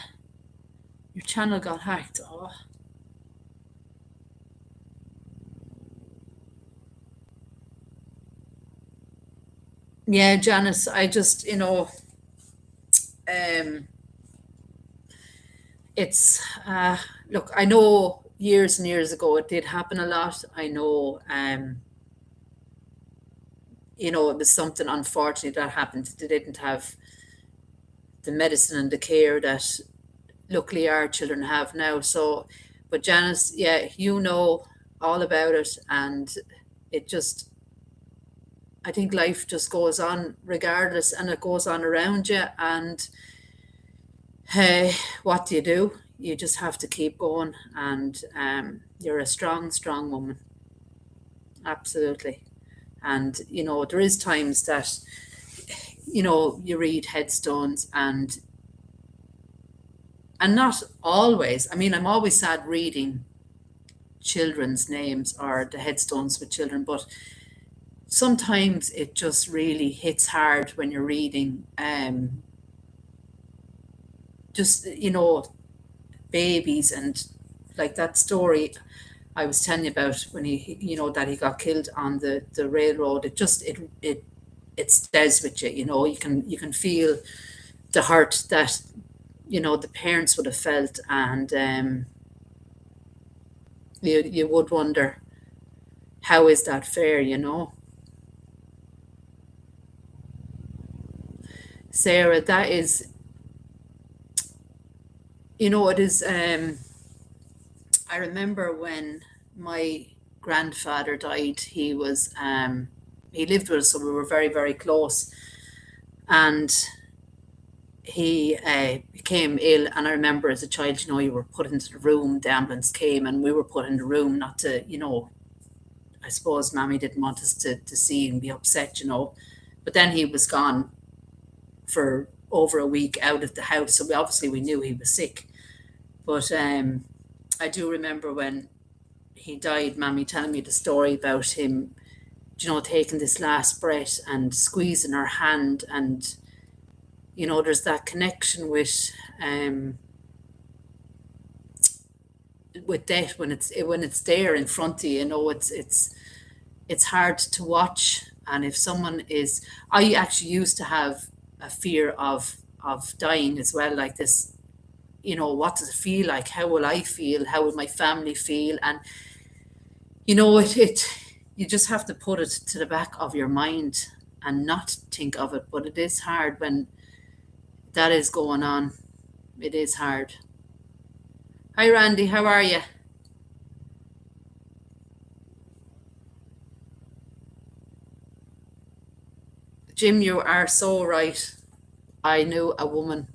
your channel got hacked. Oh. Yeah, Janice, I just, um, it's, look, I know years and years ago it did happen a lot. I know, it was something unfortunate that happened. They didn't have the medicine and the care that luckily our children have now. So, but Janice, yeah, you know all about it, and it just, I think life just goes on regardless, and it goes on around you. And hey, what do? You just have to keep going, and you're a strong, strong woman, absolutely. And there is times that you read headstones, and not always. I mean, I'm always sad reading children's names or the headstones with children, but sometimes it just really hits hard when you're reading just babies, and like that story I was telling you about when that he got killed on the railroad. It just it stays with you. You can feel the hurt that the parents would have felt, and you would wonder, how is that fair? Sarah, that is, it is. I remember when my grandfather died. He lived with us, so we were very, very close, and he became ill. And I remember as a child, you were put into the room. The ambulance came, and we were put in the room. Not to, I suppose, Mammy didn't want us to see and be upset. But then he was gone for over a week out of the house, so we knew he was sick. But I do remember when he died, Mammy telling me the story about him, taking this last breath and squeezing her hand, and there's that connection with death when it's there in front of you. It's hard to watch, and if someone is, I actually used to have a fear of dying as well, like this. What does it feel like? How will I feel? How will my family feel? And it you just have to put it to the back of your mind and not think of it. But it is hard when that is going on. It is hard. Hi, Randy. How are you? Jim, you are so right. I knew a woman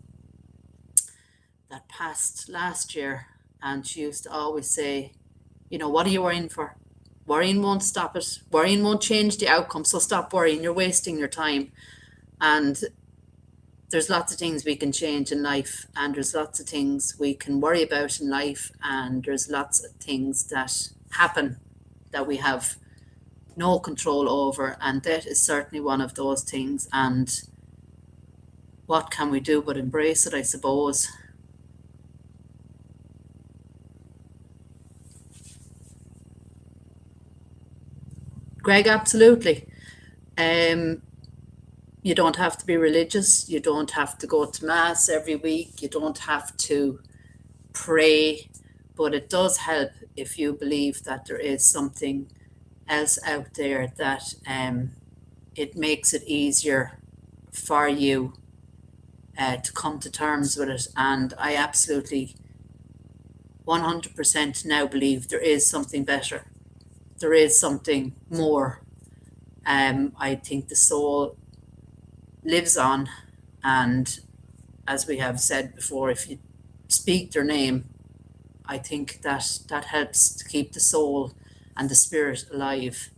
that passed last year, and she used to always say, what are you worrying for? Worrying won't stop it. Worrying won't change the outcome. So stop worrying. You're wasting your time. And there's lots of things we can change in life, and there's lots of things we can worry about in life, and there's lots of things that happen that we have no control over, and death is certainly one of those things. And what can we do but embrace it, I suppose? Greg, absolutely. Um, you don't have to be religious. You don't have to go to mass every week. You don't have to pray, but it does help if you believe that there is something else out there, that it makes it easier for you to come to terms with it. And I absolutely 100% now believe there is something better. There is something more. I think the soul lives on, and as we have said before, if you speak their name, I think that that helps to keep the soul and the spirit alive.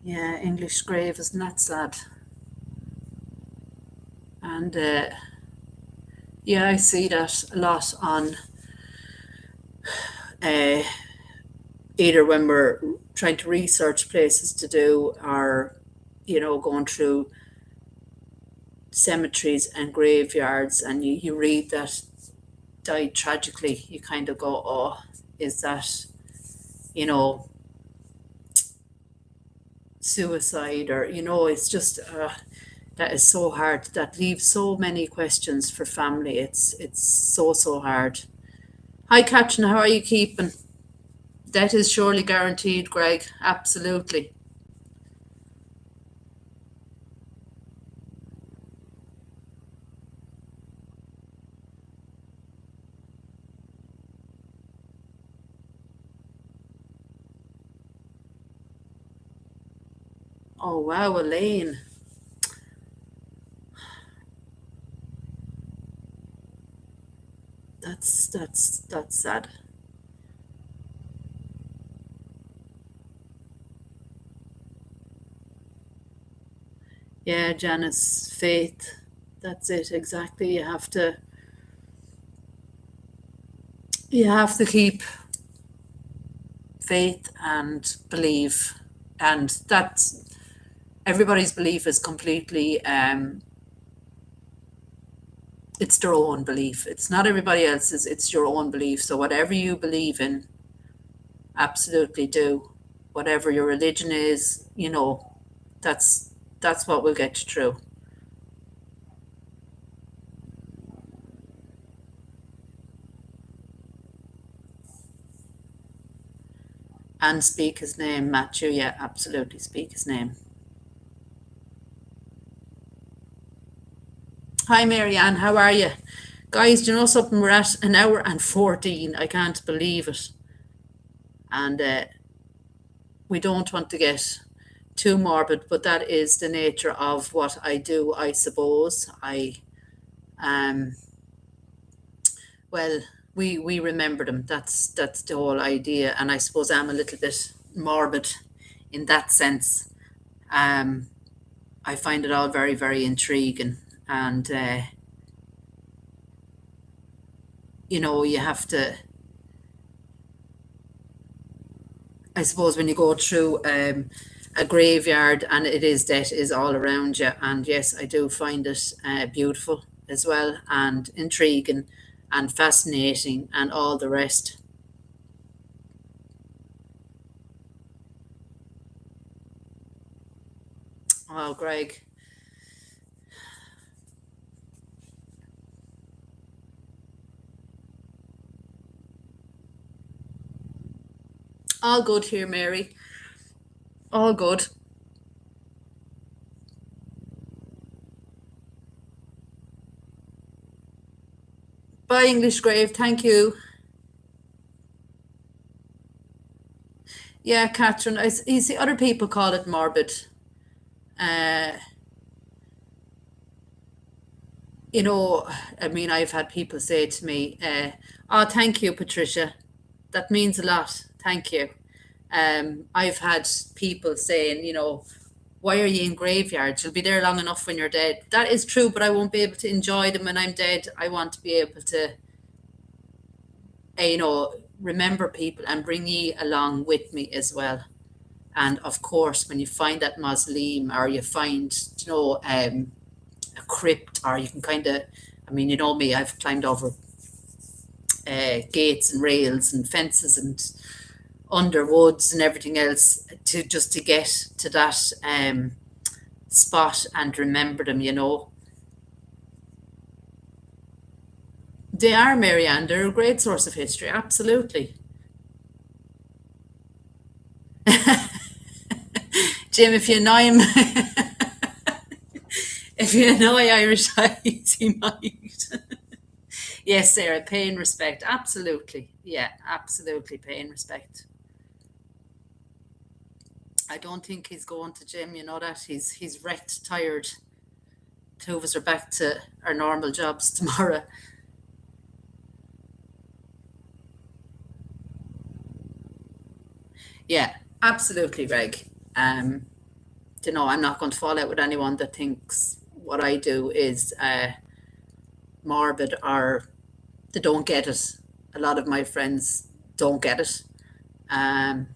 Yeah, English grave, isn't that sad? And yeah, I see that a lot on uh, either when we're trying to research places to do, or going through cemeteries and graveyards, and you read that died tragically. You kind of go, oh, is that you know suicide? Or it's just that is so hard. That leaves so many questions for family. It's so hard. Hi, Catherine, how are you keeping? That is surely guaranteed, Greg. Absolutely. Oh wow, Elaine. That's sad. Yeah, Janice, faith. That's it exactly. You have to keep faith and believe, and that's everybody's belief is completely it's their own belief. It's not everybody else's, it's your own belief. So whatever you believe in, absolutely do. Whatever your religion is, that's what will get you through. And speak his name, Matthew. Yeah, absolutely speak his name. Hi, Marianne, how are you? Guys, do you know something? We're at an hour and 14. I can't believe it. And we don't want to get too morbid, but that is the nature of what I do, I suppose. Um, well, we remember them. That's the whole idea. And I suppose I'm a little bit morbid in that sense. Um, I find it all very, very intriguing. And, you have to, I suppose, when you go through a graveyard and it is death is all around you. And yes, I do find it beautiful as well, and intriguing and fascinating and all the rest. Oh, Greg. All good here, Mary. All good. Bye, English Grave. Thank you. Yeah, Catherine. You see, other people call it morbid. Uh, you know, I mean, I've had people say to me, "Oh, thank you, Patricia. That means a lot. Thank you." I've had people saying, why are you in graveyards? You'll be there long enough when you're dead. That is true, but I won't be able to enjoy them when I'm dead. I want to be able to, remember people and bring ye along with me as well. And of course, when you find that mausoleum or you find, a crypt, or you can kind of, I mean, you know me, I've climbed over gates and rails and fences and under woods and everything else to just to get to that spot and remember them, They are, Marianne. They're a great source of history, absolutely. Jim, if you annoy him, if you annoy Irish eyes, he might. Yes, Sarah, pay and respect. Absolutely. Yeah, absolutely pay and respect. I don't think he's going to gym, you know that. He's wrecked, tired. Two of us are back to our normal jobs tomorrow. Yeah, absolutely, Greg. Um, I'm not going to fall out with anyone that thinks what I do is morbid or they don't get it. A lot of my friends don't get it. Um,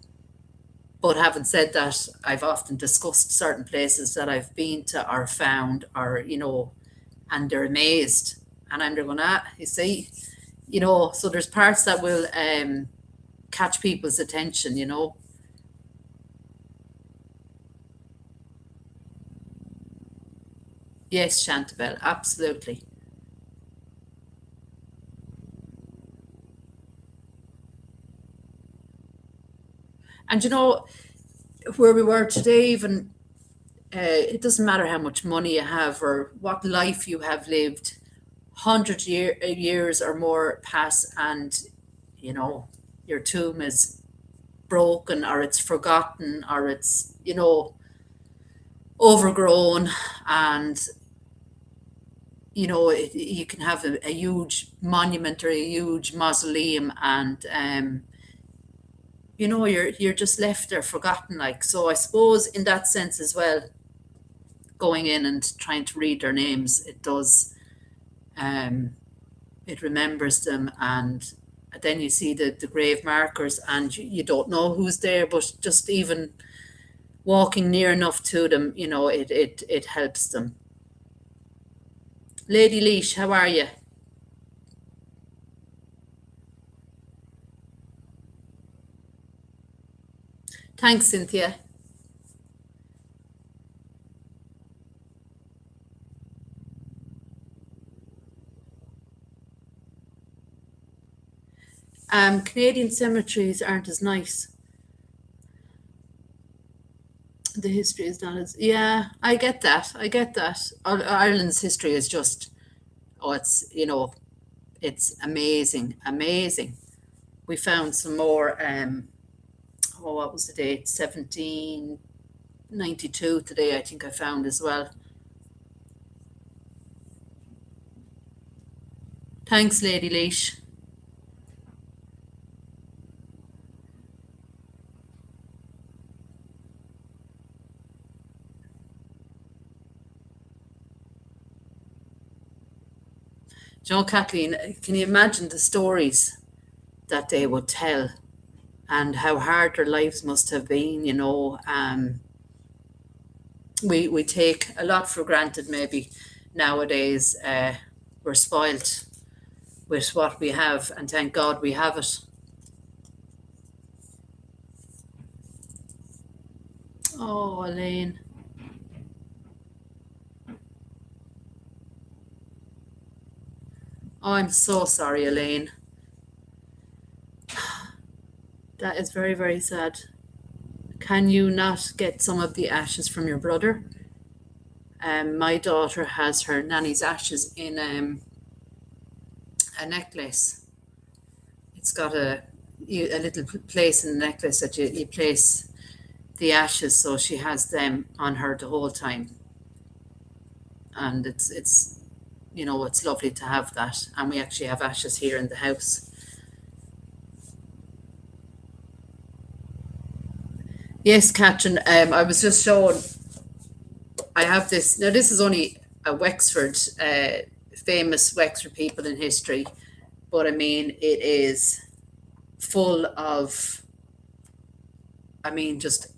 but having said that, I've often discussed certain places that I've been to or found, or and they're amazed, and I'm there going, you see, So there's parts that will catch people's attention. Yes, Chantabel, absolutely. And where we were today, even it doesn't matter how much money you have or what life you have lived, 100 years or more pass, and you know your tomb is broken or it's forgotten or it's overgrown, and you can have a huge monument or a huge mausoleum, and you're just left there forgotten, like. So I suppose in that sense as well, going in and trying to read their names, it does, um it remembers them, and then you see the grave markers, and you don't know who's there, but just even walking near enough to them, it helps them. Lady Leash, how are you? Thanks, Cynthia. Canadian cemeteries aren't as nice. The history is not as, yeah, I get that. I get that. Ireland's history is just, oh, it's amazing, amazing. We found some more, what was the date? 1792 today, I think I found as well. Thanks, Lady Leash. Kathleen, can you imagine the stories that they would tell and how hard their lives must have been? We take a lot for granted, maybe nowadays. We're spoilt with what we have, and thank God we have it. Oh, Elaine. Oh, I'm so sorry, Elaine. That is very, very sad. Can you not get some of the ashes from your brother? My daughter has her nanny's ashes in a necklace. It's got a little place in the necklace that you place the ashes, so she has them on her the whole time, and it's lovely to have that. And we actually have ashes here in the house. Yes, Catherine. I was just showing. I have this. Now, this is only a Wexford, famous Wexford people in history, but I mean, it is full of. I mean, just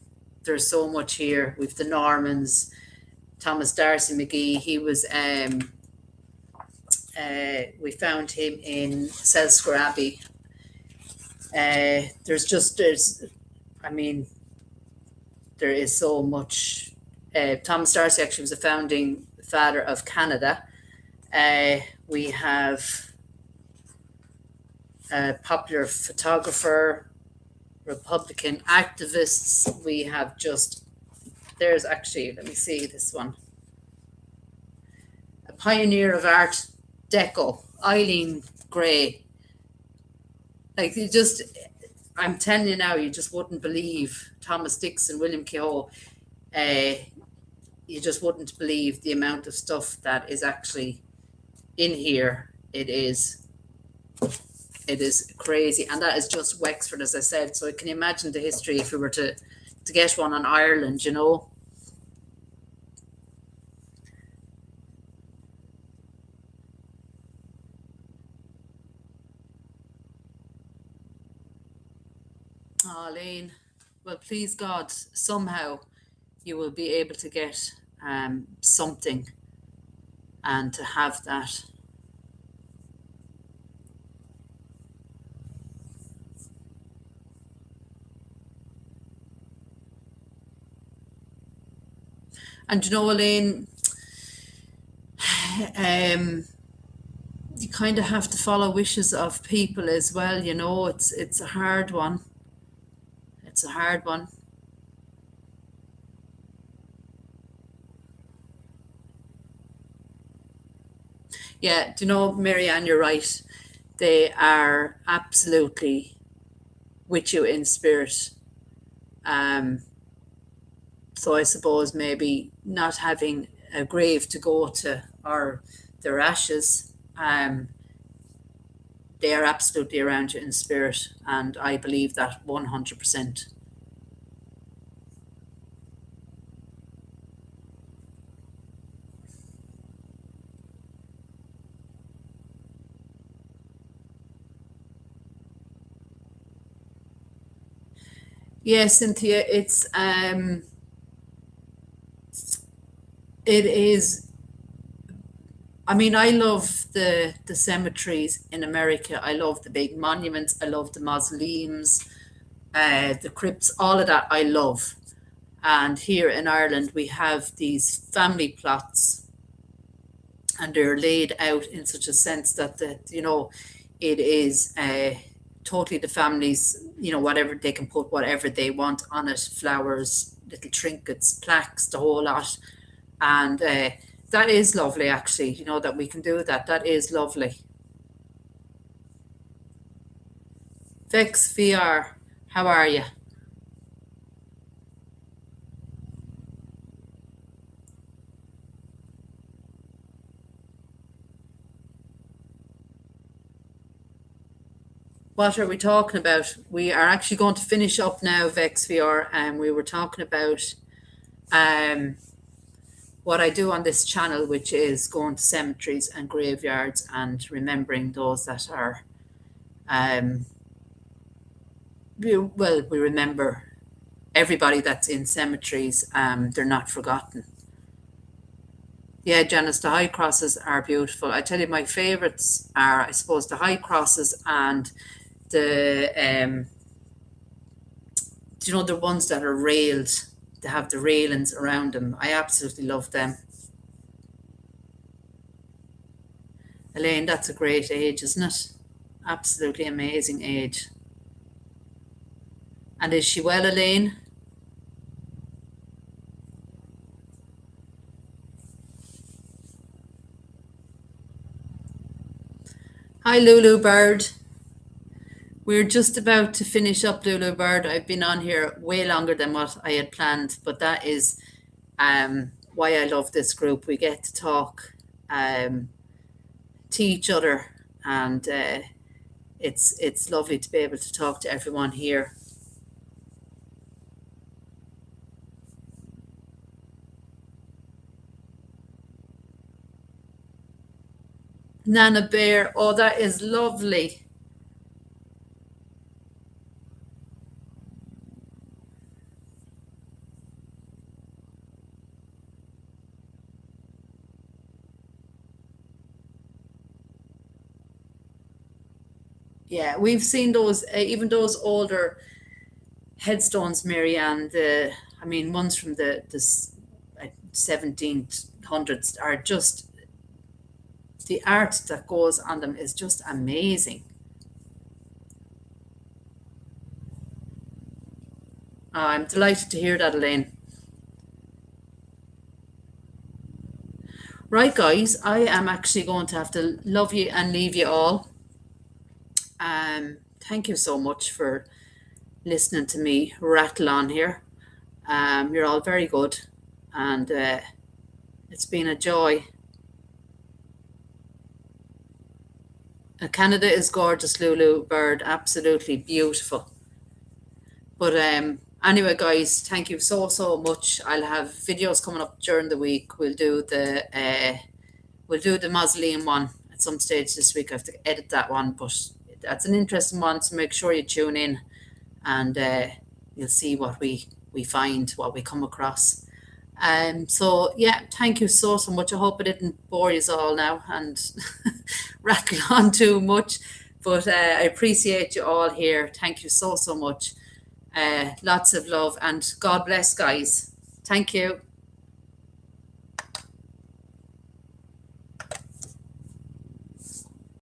there's so much here. We've the Normans, Thomas Darcy McGee. He was. We found him in Selsker Abbey. There's. I mean, there is so much. Thomas Darcy actually was a founding father of Canada. We have a popular photographer, Republican activists. We have just, there's actually, let me see this one, a pioneer of Art Deco, Eileen Gray. Like, you just, I'm telling you now, you just wouldn't believe Thomas Dixon, William Kehoe. Uh, you just wouldn't believe the amount of stuff that is actually in here. It is crazy, and that is just Wexford, as I said. So can you imagine the history if we were to get one on Ireland? Oh, Elaine, well, please God, somehow you will be able to get something and to have that. And Elaine, um, you kind of have to follow wishes of people as well. It's a hard one. It's a hard one. Yeah, Marianne, you're right. They are absolutely with you in spirit. Um, so I suppose maybe not having a grave to go to or their ashes, they are absolutely around you in spirit, and I believe that 100%. Yes, Cynthia, it is. I mean, I love the cemeteries in America. I love the big monuments. I love the mausoleums, the crypts, all of that. I love. And here in Ireland, we have these family plots, and they're laid out in such a sense that it is totally the families. Whatever they can put, whatever they want on it, flowers, little trinkets, plaques, the whole lot, and that is lovely. Actually, that we can do that. That is lovely. Vex VR, how are you? What are we talking about? We are actually going to finish up now, Vex VR, and we were talking about um, what I do on this channel, which is going to cemeteries and graveyards and remembering those that are, um, we remember everybody that's in cemeteries. They're not forgotten. Yeah, Janice, the high crosses are beautiful. I tell you, my favourites are, I suppose, the high crosses and the, the ones that are railed. They have the railings around them. I absolutely love them. Elaine, that's a great age, isn't it? Absolutely amazing age. And is she well, Elaine? Hi, Lulu Bird. We're just about to finish up, Lulu Bird. I've been on here way longer than what I had planned, but that is why I love this group. We get to talk um, to each other, and it's lovely to be able to talk to everyone here. Nana Bear. Oh, that is lovely. Yeah, we've seen those, even those older headstones, Marianne. I mean, ones from the 1700s are just, the art that goes on them is just amazing. I'm delighted to hear that, Elaine. Right, guys, I am actually going to have to love you and leave you all. Thank you so much for listening to me rattle on here. You're all very good, and it's been a joy. Canada is gorgeous, Lulu Bird, absolutely beautiful. But anyway, guys, thank you so so much. I'll have videos coming up during the week. We'll do the mausoleum one at some stage this week. I have to edit that one, but that's an interesting one. So make sure you tune in, and you'll see what we find, what we come across. So yeah, thank you so so much. I hope I didn't bore you all now and rattle on too much, but I appreciate you all here. Thank you so so much. Lots of love and God bless, guys. Thank you.